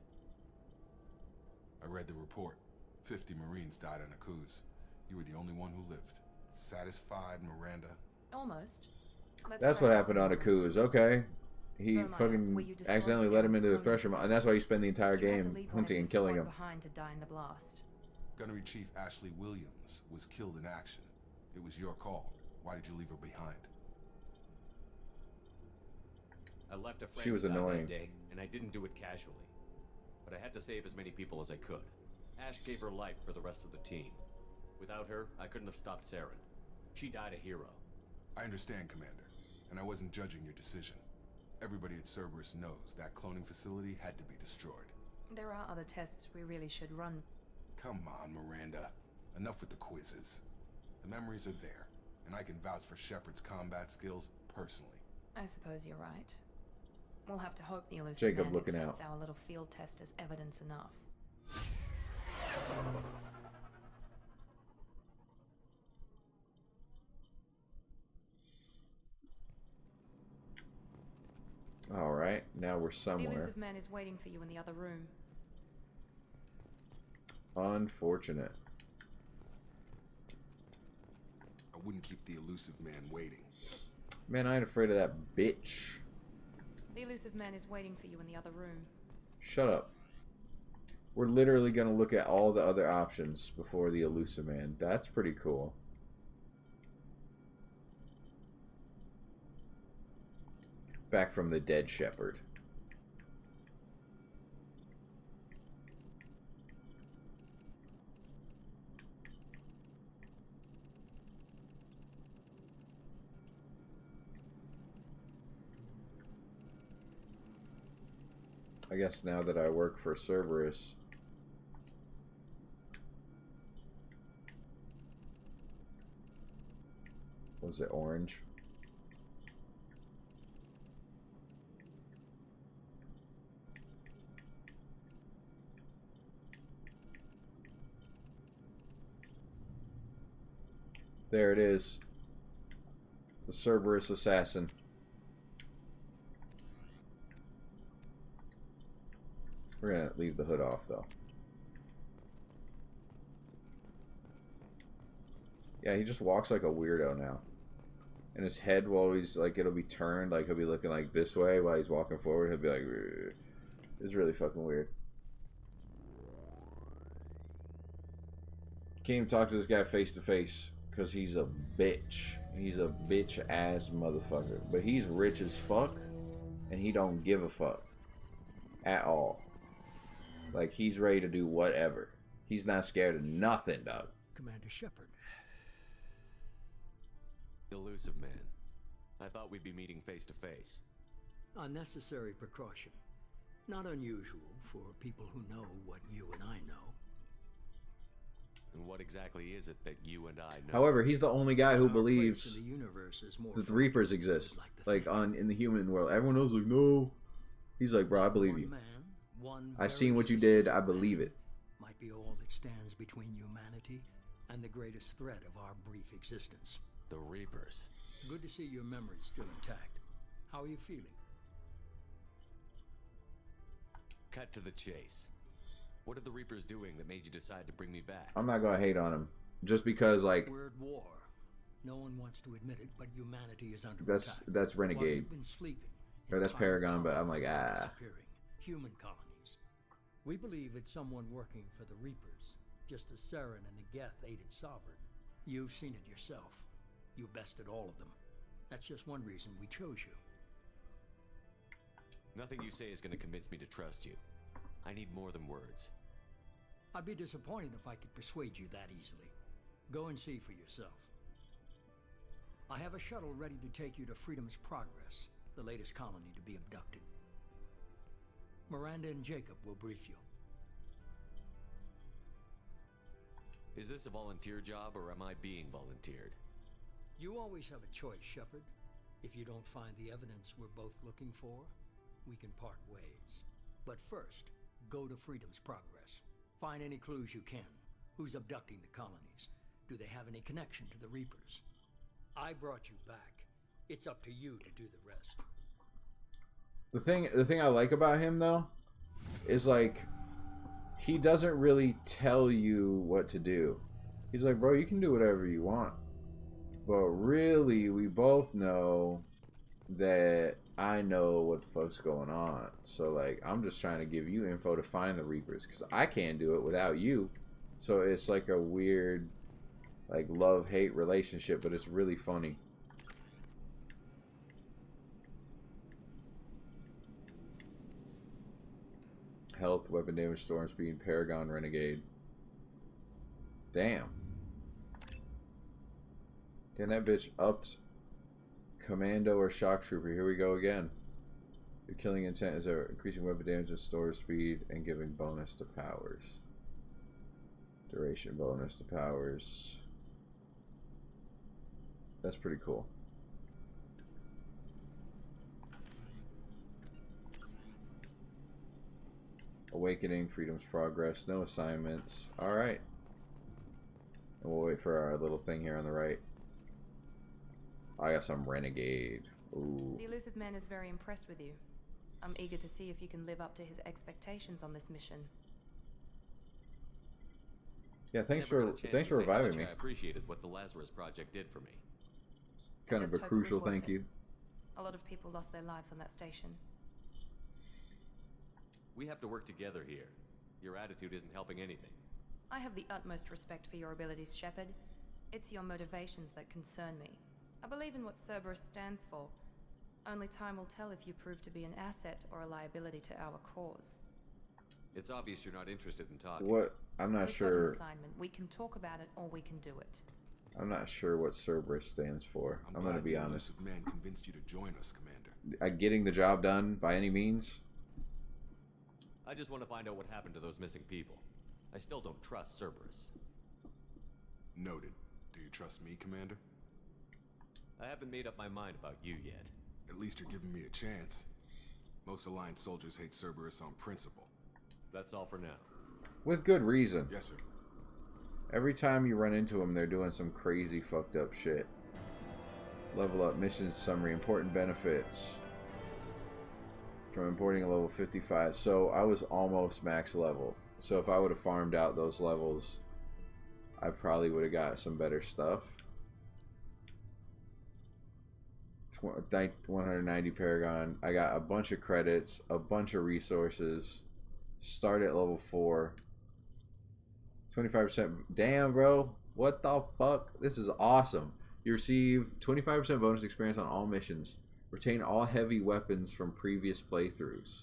I read the report. 50 Marines died on Akuz. You were the only one who lived. Satisfied, Miranda? Almost. That's what happened on Akuz. Okay. He Vermeer, fucking where you destroyed accidentally let him Sarah's into the clones. Thresher Maw, and that's why you spend the entire You had to game leave one of hunting your and killing squad him. behind to die in the blast. Gunnery Chief Ashley Williams was killed in action. It was your call. Why did you leave her behind? I left a friend She was who died annoying. that day, and I didn't do it casually. But I had to save as many people as I could. Ash gave her life for the rest of the team. Without her, I couldn't have stopped Saren. She died a hero. I understand, Commander, and I wasn't judging your decision. Everybody at Cerberus knows that cloning facility had to be destroyed. There are other tests we really should run. Come on, Miranda. Enough with the quizzes. The memories are there, and I can vouch for Shepard's combat skills personally. I suppose you're right. We'll have to hope the elusive Jacob man looking accepts out. our little field test as evidence enough. Alright, now we're The somewhere. elusive man is waiting for you in the other room. Unfortunate. I wouldn't keep the elusive man waiting. Man, I ain't afraid of that bitch. The elusive man is waiting for you in the other room. Shut up. We're literally gonna look at all the other options before the elusive man. That's pretty cool. Back from the dead Shepard. I guess now that I work for Cerberus, was it orange? There it is. The Cerberus assassin. We're gonna leave the hood off though. Yeah, he just walks like a weirdo now. And his head will always, like, it'll be turned, like he'll be looking like this way while he's walking forward. He'll be like, "Rrr." It's really fucking weird. Can't even talk to this guy face to face because he's a bitch. He's a bitch ass motherfucker. But he's rich as fuck and he don't give a fuck at all. Like, he's ready to do whatever. He's not scared of nothing, dog. Commander Shepard. Elusive man. I thought we'd be meeting face to face. Unnecessary precaution. Not unusual for people who know what you and I know. And what exactly is it that you and I know? However, he's the only guy who Our place believes in the universe is more that the fun Reapers than exist. we'd like to think. In the human world. Everyone else is like, no. He's like, bro, I believe One you. man, one I very seen what you did. I specific believe man it. Might be all that stands between humanity and the greatest threat of our brief existence. The Reapers. Good to see your memory's still intact. How are you feeling? Cut to the chase. What are the Reapers doing that made you decide to bring me back? I'm not gonna hate on him. Just because, like, We're at war. No one wants to admit it, but humanity is under that's attack. While Renegade. you've been sleeping, Or that's entire Paragon, but I'm like, colonies are ah. disappearing. Human colonies. We believe it's someone working for the Reapers, just as Saren and the Geth aided Sovereign. You've seen it yourself. You bested all of them. That's just one reason we chose you. Nothing you say is going to convince me to trust you. I need more than words. I'd be disappointed if I could persuade you that easily. Go and see for yourself. I have a shuttle ready to take you to Freedom's Progress, the latest colony to be abducted. Miranda and Jacob will brief you. Is this a volunteer job or am I being volunteered? You always have a choice, Shepard. If you don't find the evidence we're both looking for, we can part ways. But first, go to Freedom's Progress. Find any clues you can. Who's abducting the colonies? Do they have any connection to the Reapers? I brought you back. It's up to you to do the rest. The thing I like about him though is, like, he doesn't really tell you what to do. He's like, bro, you can do whatever you want. But really, we both know that I know what the fuck's going on. So, like, I'm just trying to give you info to find the Reapers, because I can't do it without you. So it's like a weird, like, love-hate relationship, but it's really funny. Health, weapon damage, storm speed, Paragon, Renegade. Damn. Damn, that bitch upped Commando or Shock Trooper. Here we go again. Your killing intent is increasing weapon damage and store speed and giving bonus to powers. Duration bonus to powers. That's pretty cool. Awakening, Freedom's Progress, no assignments. Alright. And we'll wait for our little thing here on the right. I got some Renegade. Ooh. The Elusive Man is very impressed with you. I'm eager to see if you can live up to his expectations on this mission. Yeah, thanks Never for got a chance thanks to for say how reviving much me. I appreciated what the Lazarus Project did for me. Kind of a just hope it was crucial worth thank it. you. A lot of people lost their lives on that station. We have to work together here. Your attitude isn't helping anything. I have the utmost respect for your abilities, Shepard. It's your motivations that concern me. I believe in what Cerberus stands for. Only time will tell if you prove to be an asset or a liability to our cause. It's obvious you're not interested in talking. What? I'm not We've got an sure. assignment. We can talk about it or we can do it. I'm not sure what Cerberus stands for. I'm gonna glad be the honest. Elusive Man convinced you to join us, Commander. Getting the job done by any means. I just want to find out what happened to those missing people. I still don't trust Cerberus. Noted. Do you trust me, Commander? I haven't made up my mind about you yet. At least you're giving me a chance. Most Alliance soldiers hate Cerberus on principle. That's all for now. With good reason. Yes, sir. Every time you run into them, they're doing some crazy fucked up shit. Level up, mission summary, important benefits. From importing a level 55. So I was almost max level. So if I would have farmed out those levels, I probably would have got some better stuff. 190 Paragon. I got a bunch of credits, a bunch of resources. Start at level 4. 25%. Damn, bro. What the fuck? This is awesome. You receive 25% bonus experience on all missions. Retain all heavy weapons from previous playthroughs.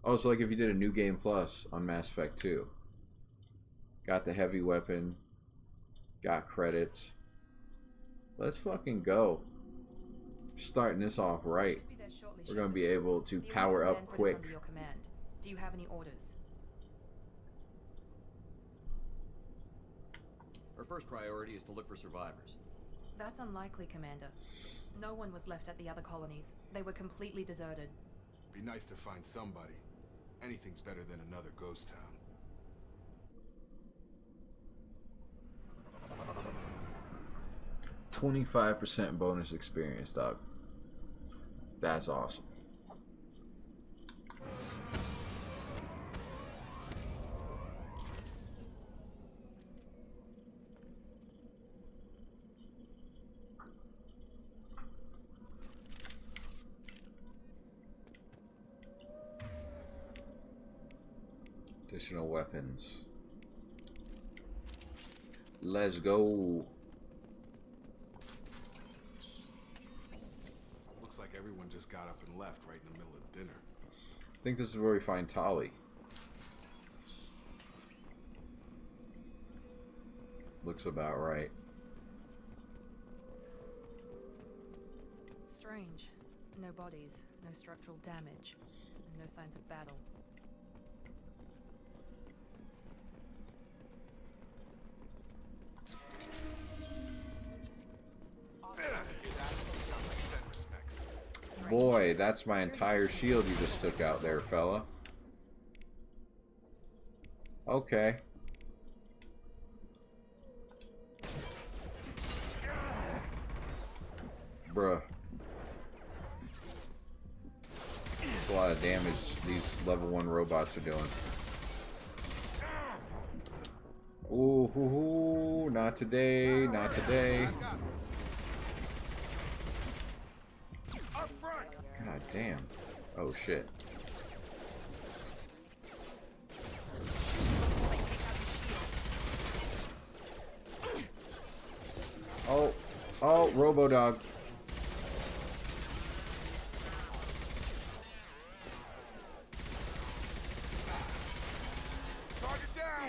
Oh, so like if you did a new game plus on Mass Effect 2. Got the heavy weapon. Got credits. Let's fucking go. Starting this off right. We're going to be able to power up quick. Under your command. Do you have any orders? Our first priority is to look for survivors. That's unlikely, Commander. No one was left at the other colonies. They were completely deserted. Be nice to find somebody. Anything's better than another ghost town. $25% bonus experience, dog. That's awesome. Additional weapons. Let's go. Looks like everyone just got up and left right in the middle of dinner. I think this is where we find Tali. Looks about right. Strange. No bodies, no structural damage, and no signs of battle. Boy, that's my entire shield you just took out there, fella. Okay. Bruh. That's a lot of damage these level 1 robots are doing. Ooh, hoo, hoo, not today, not today. God damn. Oh shit. Oh, Robo-Dog. Target down!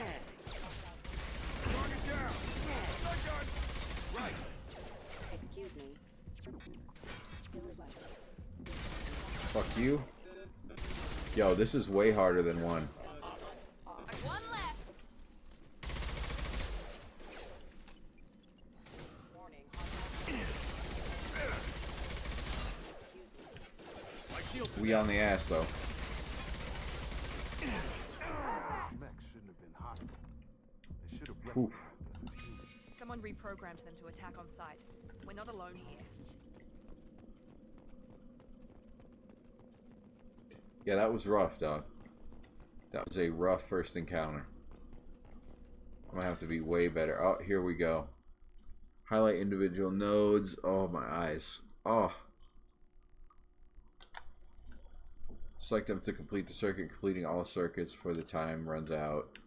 Target down! Shotgun! Right! Excuse me. Fuck you. Yo, this is way harder than 1. One left. We on the ass though. Oof. Someone reprogrammed them to attack on sight. We're not alone here. Yeah, that was rough, dog. That was a rough first encounter. I'm gonna have to be way better. Oh, here we go. Highlight individual nodes. Oh, my eyes. Oh. Select them to complete the circuit, completing all circuits before the time runs out.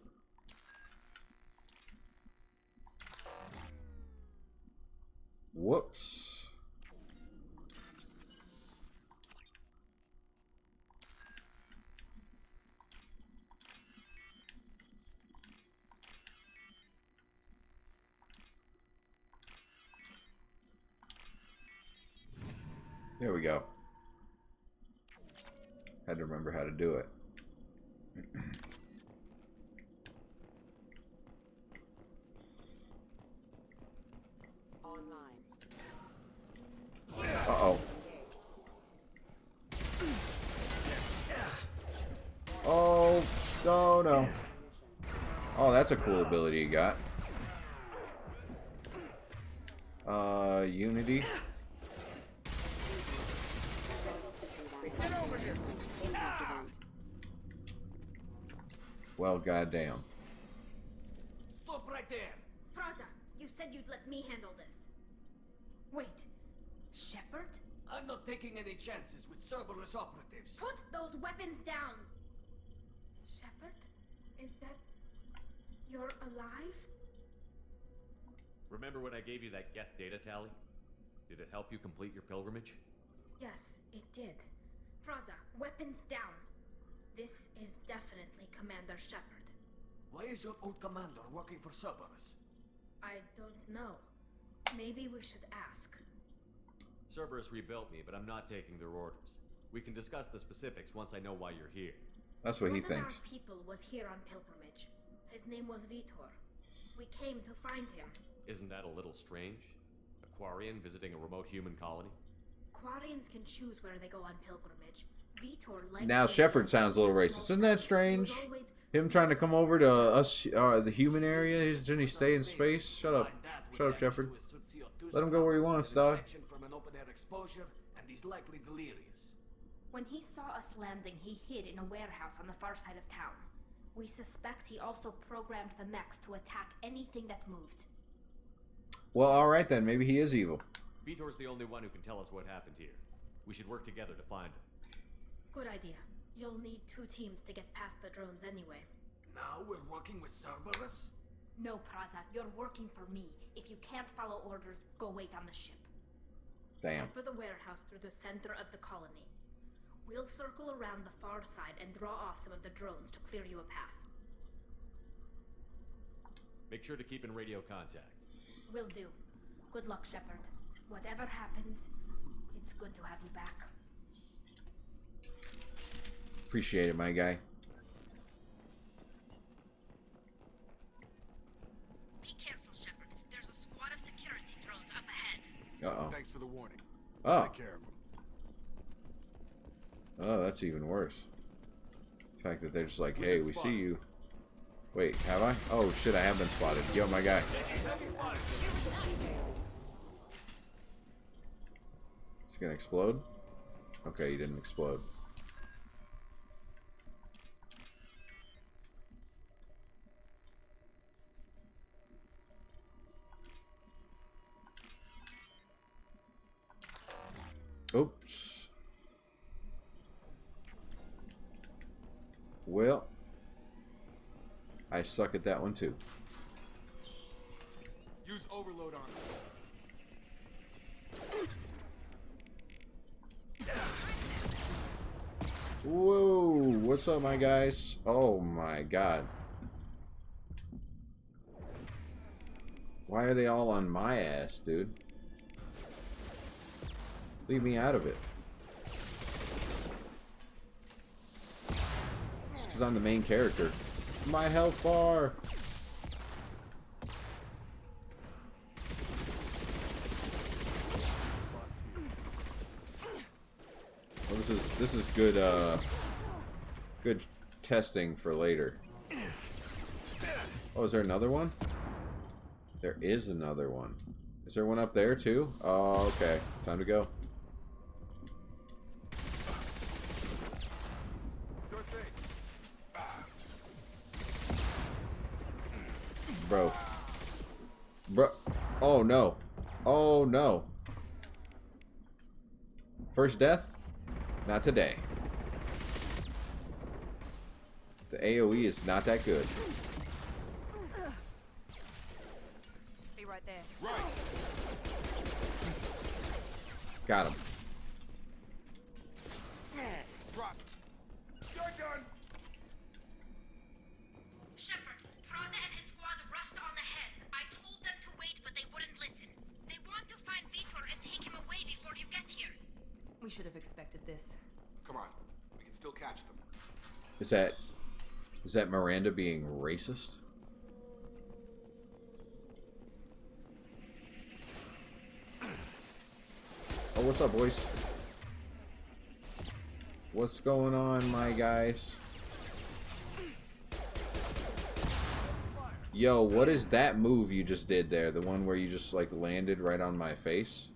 Whoops. There we go. Had to remember how to do it. Uh-oh. Oh, no, no. Oh, that's a cool ability you got. Unity. Well, goddamn. Stop right there! Praza, you said you'd let me handle this. Wait, Shepard? I'm not taking any chances with Cerberus operatives. Put those weapons down! Shepard? Is that... you're alive? Remember when I gave you that Geth data tally? Did it help you complete your pilgrimage? Yes, it did. Praza, weapons down. This is definitely Commander Shepard. Why is your old commander working for Cerberus? I don't know. Maybe we should ask. Cerberus rebuilt me, but I'm not taking their orders. We can discuss the specifics once I know why you're here. That's what he One thinks. of our people was here on pilgrimage. His name was Vitor. We came to find him. Isn't that a little strange? A Quarian visiting a remote human colony? Quarians can choose where they go on pilgrimage. Vitor liked Now Shepard sounds a little racist. Isn't that strange? Him trying to come over to us, the human area. Didn't he stay in space? Shut up. Shut up, Shepard. Let him go where he wants, dog. From an open-air exposure, and he's likely delirious. When he saw us landing, he hid in a warehouse on the far side of town. We suspect he also programmed the mechs to attack anything that moved. Well, alright then. Maybe he is evil. Vitor's the only one who can tell us what happened here. We should work together to find him. Good idea. You'll need 2 teams to get past the drones anyway. Now we're working with Cerberus? No, Praza. You're working for me. If you can't follow orders, go wait on the ship. Damn. Head for the warehouse through the center of the colony. We'll circle around the far side and draw off some of the drones to clear you a path. Make sure to keep in radio contact. Will do. Good luck, Shepard. Whatever happens, it's good to have you back. Appreciate it, my guy. Be careful, Shepard. There's a squad of security drones up ahead. Uh-oh. Thanks for the warning. Oh. Take care of them. Oh, that's even worse. The fact that they're just like, hey, we see you. Wait, have I? Oh, shit, I have been spotted. Yo, my guy. Is he gonna explode? Okay, he didn't explode. Oops. Well, I suck at that one too. Use overload on it. Whoa, what's up, my guys? Oh my god. Why are they all on my ass, dude? Leave me out of it. It's because I'm the main character. My health bar. Well, this is good good testing for later. Oh, is there another one? There is another one. Is there one up there too? Oh, okay. Time to go. Bro. Oh no. Oh no. First death? Not today. The AoE is not that good. Be right there. Right. Got him. Drop. Shotgun. Shepard, Praza and his squad rushed on ahead. I told them to wait, but they wouldn't listen. They want to find Vitor and take him away before you get here. We should have expected this. Come on. We can still catch them. Is that Miranda being racist? Oh, what's up, boys? What's going on, my guys? Yo, what is that move you just did there? The one where you just, like, landed right on my face?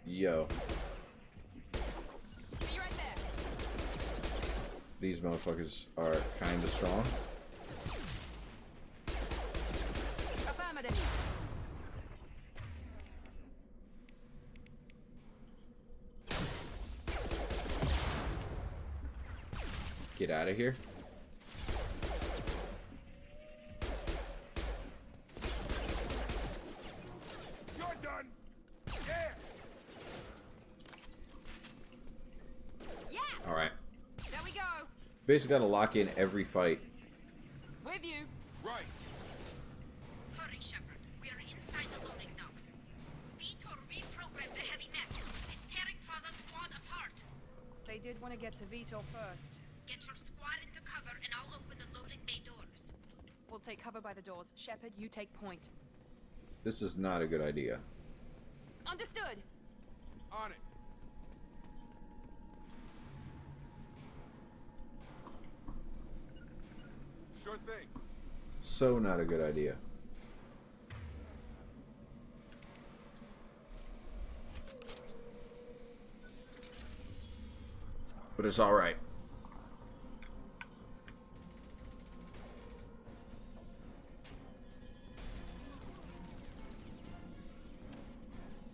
Yo. Be right there. These motherfuckers are kind of strong. Affirmative. Get out of here. You're done. Yeah. Yeah. All right. There we go. Basically, gotta lock in every fight. With you. Right. Hurry, Shepard. We are inside the loading docks. Vitor reprogrammed the heavy mech. It's tearing Faza's squad apart. They did want to get to Vitor first. Get your squad into cover and I'll open the loading bay doors. We'll take cover by the doors. Shepard, you take point. This is not a good idea. Understood. On it. Sure thing. So not a good idea. But it's all right.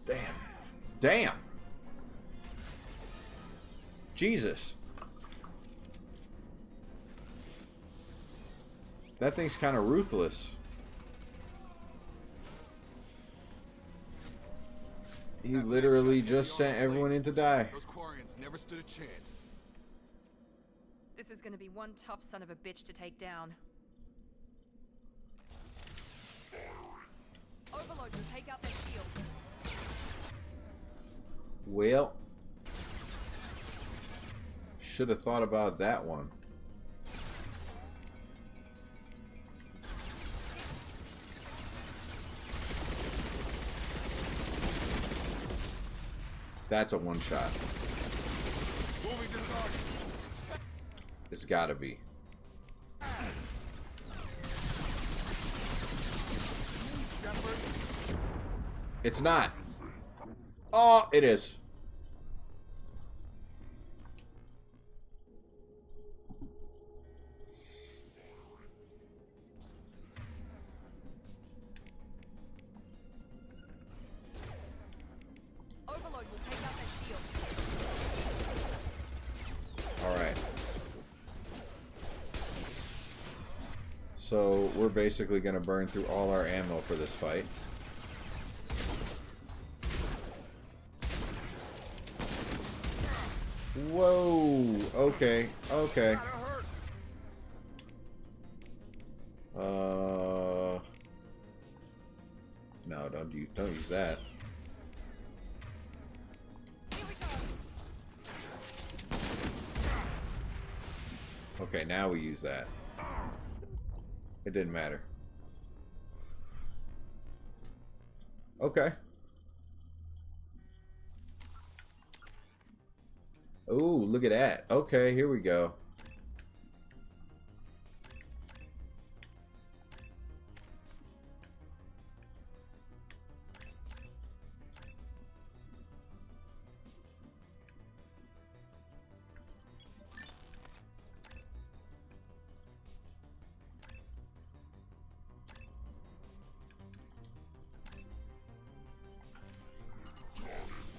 Damn. Damn. Jesus. That thing's kind of ruthless. He literally just sent everyone in to die. Those Quarians never stood a chance. This is gonna be one tough son of a bitch to take down. Overload will take out their shields. Well, should have thought about that one. That's a one shot. Moving to target. It's gotta be. It's not. Oh, it is. Overload will take out their shields. All right. So we're basically gonna burn through all our ammo for this fight. Whoa. Okay. Okay. No, don't use that. Okay, now we use that. It didn't matter. Okay. Ooh, look at that. Okay, here we go.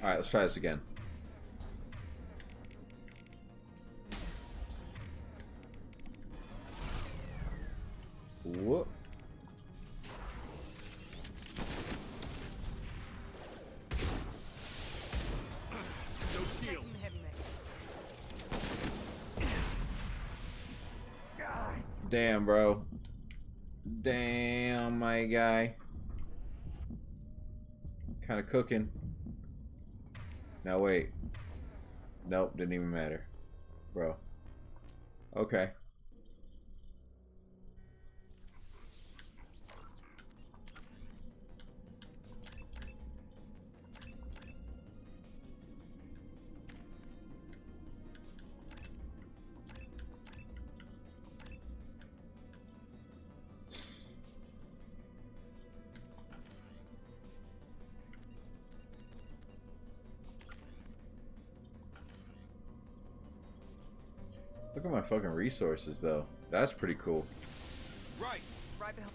Alright, let's try this again. Whoop. No shield. Damn, bro. Damn, my guy. Kind of cooking. Now wait. Nope, didn't even matter. Bro. Okay. Look at my fucking resources, though. That's pretty cool. Right. Right behind.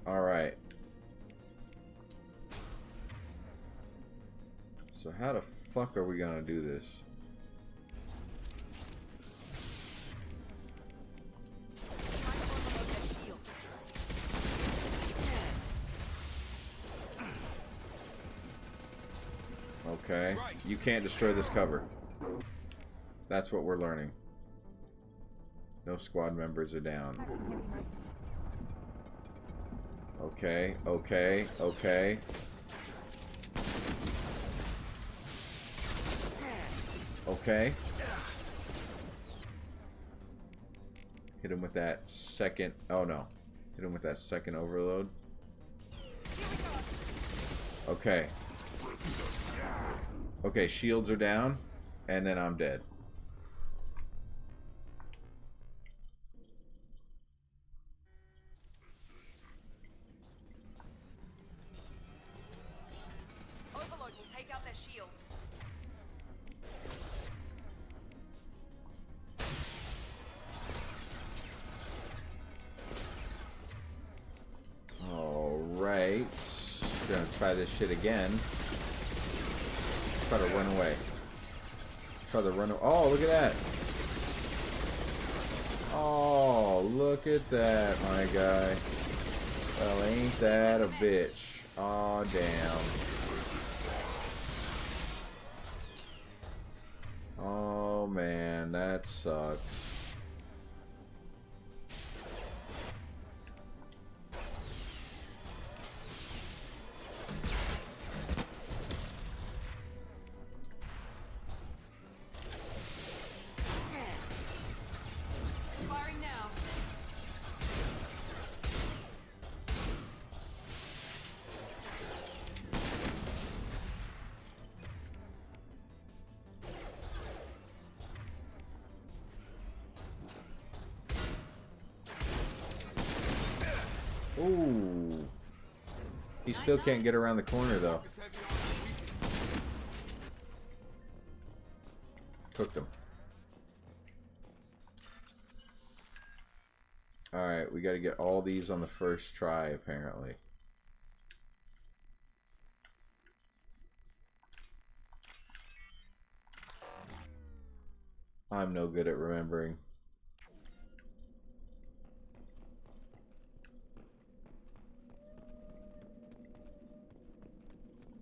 Alright. So how the fuck are we gonna do this? Okay. You can't destroy this cover. That's what we're learning. No squad members are down. Okay, okay, okay. Okay. Hit him with that second. Oh no. Hit him with that second overload. Okay. Okay, shields are down, and then I'm dead. Overload will take out their shields. Alright. Gonna try this shit again. Try to run away. Try to run away. Oh, look at that. Oh, look at that, my guy. Well, ain't that a bitch. Oh, damn. Oh, man, that sucks. Firing now. Ooh. He still can't get around the corner, though. Cooked him. Alright, we gotta get all these on the first try, apparently. I'm no good at remembering.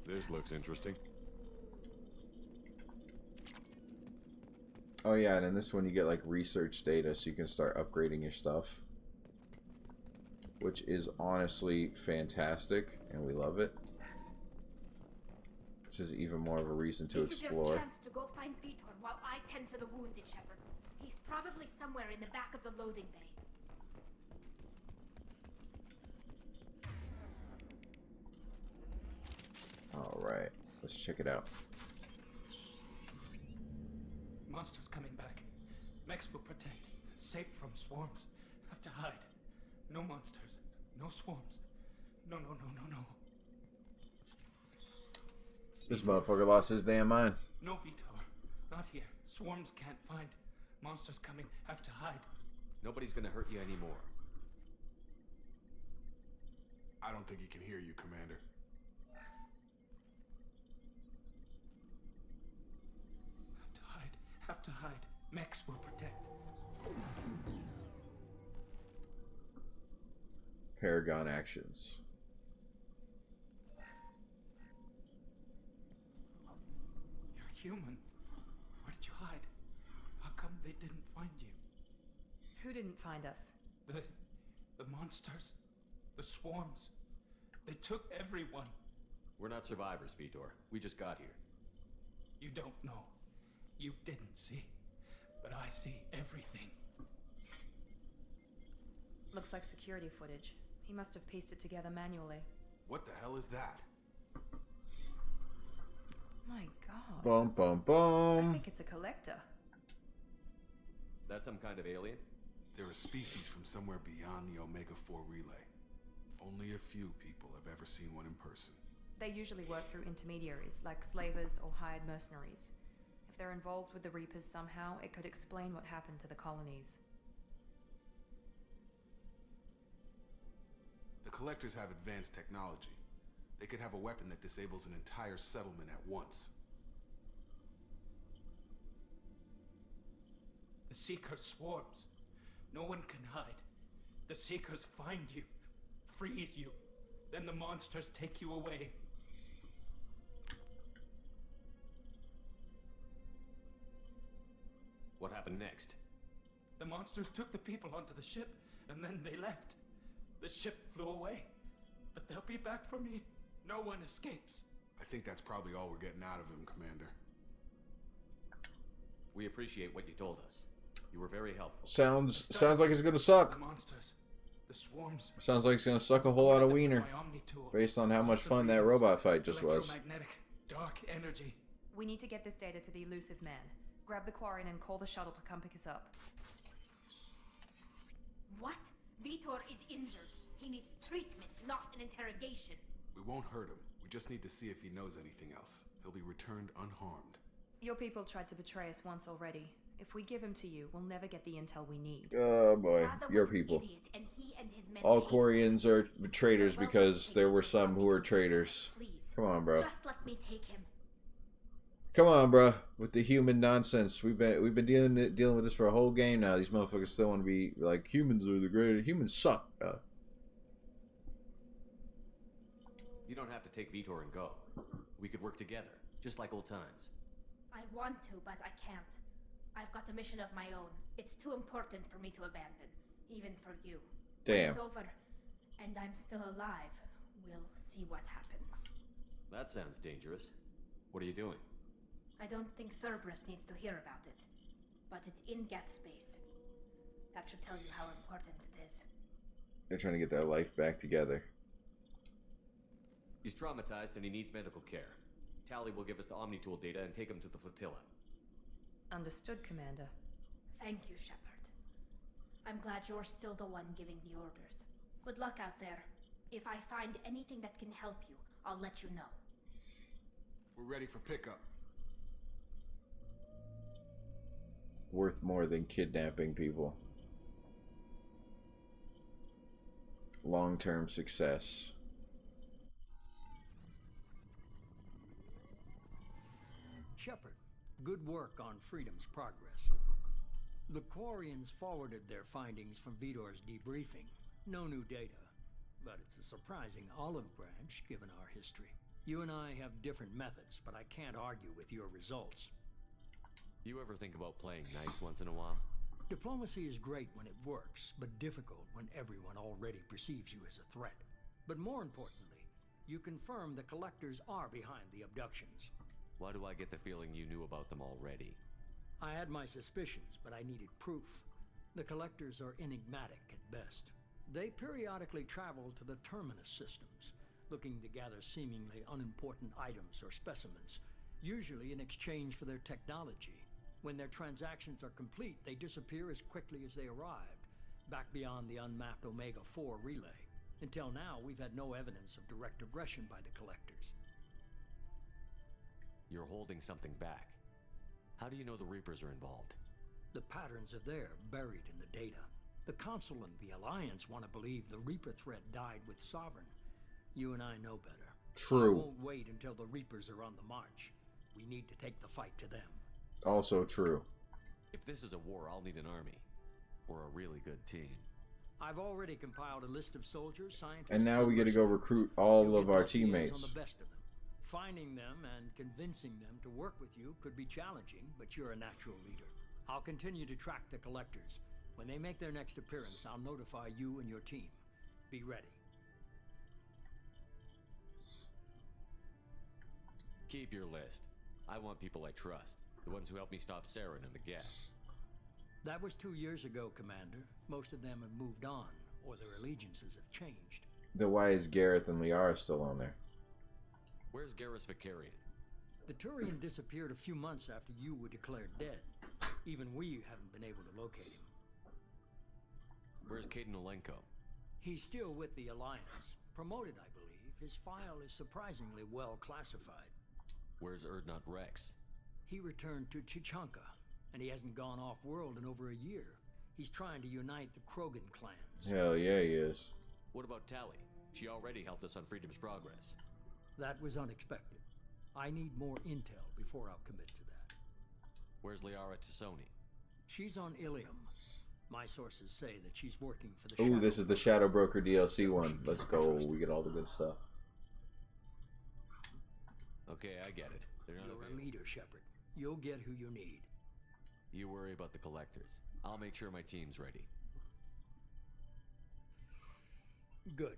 This looks interesting. Oh yeah, and in this one you get like research data so you can start upgrading your stuff. Which is honestly fantastic, and we love it. This is even more of a reason to This is your explore. chance to go find Vitor while I tend to the wounded, Shepard. He's probably somewhere in the back of the loading bay. Alright, let's check it out. Monsters coming back. Mechs will protect. Safe from swarms. Have to hide. No monsters. No swarms. No, no, no, no, no. This motherfucker lost his damn mind. No, Vitor. Not here. Swarms can't find. Monsters coming. Have to hide. Nobody's gonna hurt you anymore. I don't think he can hear you, Commander. Have to hide. Have to hide. Mechs will protect. Paragon actions. You're human. Where did you hide? How come they didn't find you? Who didn't find us? The monsters. The swarms. They took everyone. We're not survivors, Vitor. We just got here. You don't know. You didn't see. But I see everything. Looks like security footage. He must have pieced it together manually. What the hell is that? My god. Boom, boom, I boom. think it's a collector. That some kind of alien? They're a species from somewhere beyond the Omega-4 relay. Only a few people have ever seen one in person. They usually work through intermediaries, like slavers or hired mercenaries. If they're involved with the Reapers somehow, it could explain what happened to the colonies. The Collectors have advanced technology. They could have a weapon that disables an entire settlement at once. The Seeker swarms. No one can hide. The Seekers find you, freeze you, then the monsters take you away. What happened next? The monsters took the people onto the ship, and then they left. The ship flew away, but they'll be back for me. No one escapes. I think that's probably all we're getting out of him, Commander. We appreciate what you told us. You were very helpful. Sounds like it's gonna suck. The monsters, the swarms. Sounds like it's gonna suck a whole lot of wiener, based on how much fun that robot fight just was. Electromagnetic, dark energy. We need to get this data to the Elusive Man. Grab the Quarian and call the shuttle to come pick us up. What? Vitor is injured. He needs treatment, not an interrogation. We won't hurt him. We just need to see if he knows anything else. He'll be returned unharmed. Your people tried to betray us once already. If we give him to you, we'll never get the intel we need. Oh boy, Raza your was an people. idiot, and he and his men All hated Quarians are traitors because there were some who were traitors. Come on, bro. Just let me take him. Come on, bro. With the human nonsense, we've been dealing with this for a whole game now. These motherfuckers still want to be like humans are the greatest. Humans suck, bro. You don't have to take Vitor and go. We could work together, just like old times. I want to, but I can't. I've got a mission of my own. It's too important for me to abandon, even for you. Damn. When it's over, and I'm still alive, we'll see what happens. That sounds dangerous. What are you doing? I don't think Cerberus needs to hear about it, but it's in Geth space. That should tell you how important it is. They're trying to get their life back together. He's traumatized and he needs medical care. Tali will give us the Omnitool data and take him to the flotilla. Understood, Commander. Thank you, Shepard. I'm glad you're still the one giving the orders. Good luck out there. If I find anything that can help you, I'll let you know. We're ready for pickup. Worth more than kidnapping people. Long-term success. Shepard, good work on Freedom's progress. The Quarians forwarded their findings from Vitor's debriefing. No new data, but it's a surprising olive branch given our history. You and I have different methods, but I can't argue with your results. You ever think about playing nice once in a while? Diplomacy is great when it works, but difficult when everyone already perceives you as a threat. But more importantly, you confirm the Collectors are behind the abductions. Why do I get the feeling you knew about them already? I had my suspicions, but I needed proof. The Collectors are enigmatic at best. They periodically travel to the Terminus systems, looking to gather seemingly unimportant items or specimens, usually in exchange for their technology. When their transactions are complete, they disappear as quickly as they arrived, back beyond the unmapped Omega-4 relay. Until now, we've had no evidence of direct aggression by the Collectors. You're holding something back. How do you know the Reapers are involved? The patterns are there, buried in the data. The Council and the Alliance want to believe the Reaper threat died with Sovereign. You and I know better. True. I won't wait until the Reapers are on the march. We need to take the fight to them. Also true. If this is a war, I'll need an army. Or a really good team. I've already compiled a list of soldiers, scientists... And now we get to go recruit all of our teammates. On the best of them. Finding them and convincing them to work with you could be challenging, but you're a natural leader. I'll continue to track the Collectors. When they make their next appearance, I'll notify you and your team. Be ready. Keep your list. I want people I trust. The ones who helped me stop Saren and the Geth. That was 2 years ago, Commander. Most of them have moved on, or their allegiances have changed. Then why is Gareth and Liara still on there? Where's Garrus Vakarian? The Turian disappeared a few months after you were declared dead. Even we haven't been able to locate him. Where's Kaidan Olenko? He's still with the Alliance. Promoted, I believe. His file is surprisingly well classified. Where's Urdnot Rex? He returned to Chichanka, and he hasn't gone off-world in over a year. He's trying to unite the Krogan clans. Hell yeah, he is. What about Tali? She already helped us on Freedom's Progress. That was unexpected. I need more intel before I'll commit to that. Where's Liara Tassoni? She's on Ilium. My sources say that she's working for the Ooh, this is the Shadow Broker DLC one. Let's go. We get all the good stuff. Okay, I get it. They're not You're a leader, Shepard. You'll get who you need. You worry about the collectors. I'll make sure my team's ready. Good.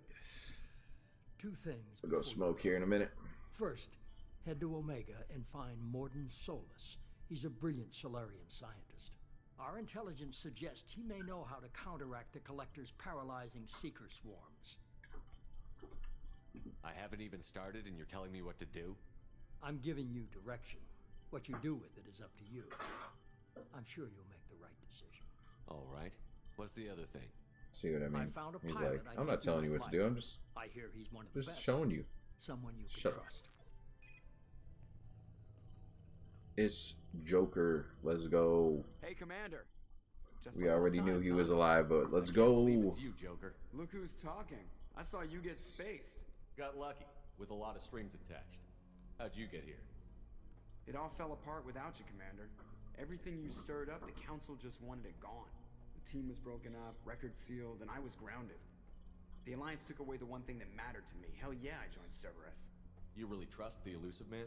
Two things. We'll go smoke here in a minute. First, head to Omega and find Mordin Solus. He's a brilliant Solarian scientist. Our intelligence suggests he may know how to counteract the Collector's paralyzing Seeker swarms. I haven't even started and you're telling me what to do? I'm giving you direction. What you do with it is up to you. I'm sure you'll make the right decision. All right. What's the other thing? See what I mean? I found a He's pilot like, I I'm think not telling you might what to do. like. I'm just I hear he's one of the best. showing you. Someone you can Shut up. trust. It's Joker. Let's go. Hey, Commander. Just We like old already knew times, he huh? was alive, but let's go. It's you, Joker. Look who's talking. I saw you get spaced. Got lucky, with a lot of strings attached. How'd you get here? It all fell apart without you, Commander. Everything you stirred up, the Council just wanted it gone. The team was broken up, record sealed, and I was grounded. The Alliance took away the one thing that mattered to me. Hell yeah, I joined Cerberus. You really trust the Elusive Man?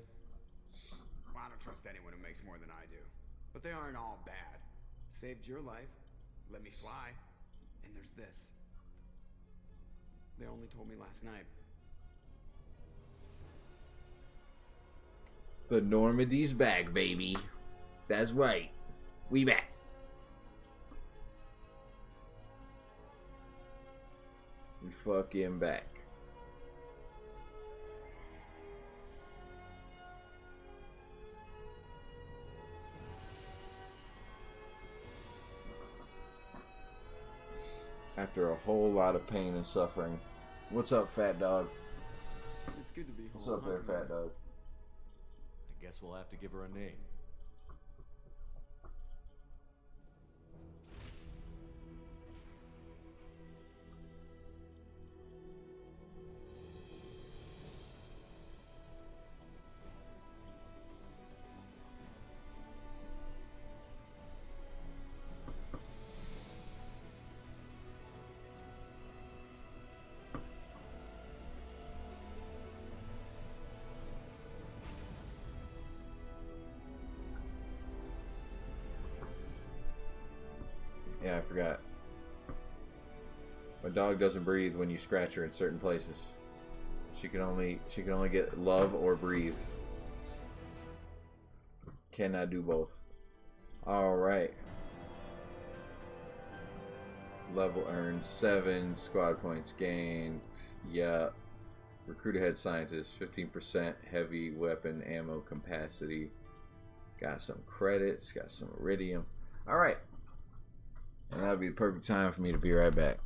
Well, I don't trust anyone who makes more than I do. But they aren't all bad. Saved your life, let me fly, and there's this. They only told me last night. The Normandy's back, baby. That's right. We back. We fucking back. After a whole lot of pain and suffering. What's up, fat dog? It's good to be home. What's up there, fat dog? I guess we'll have to give her a name. Yeah, I forgot. My dog doesn't breathe when you scratch her in certain places. She can only get love or breathe. Cannot do both. All right. Level earned 7, squad points gained. Yeah. Recruit ahead scientist, 15% heavy weapon ammo capacity. Got some credits, got some iridium. All right. And that'll be the perfect time for me to be right back.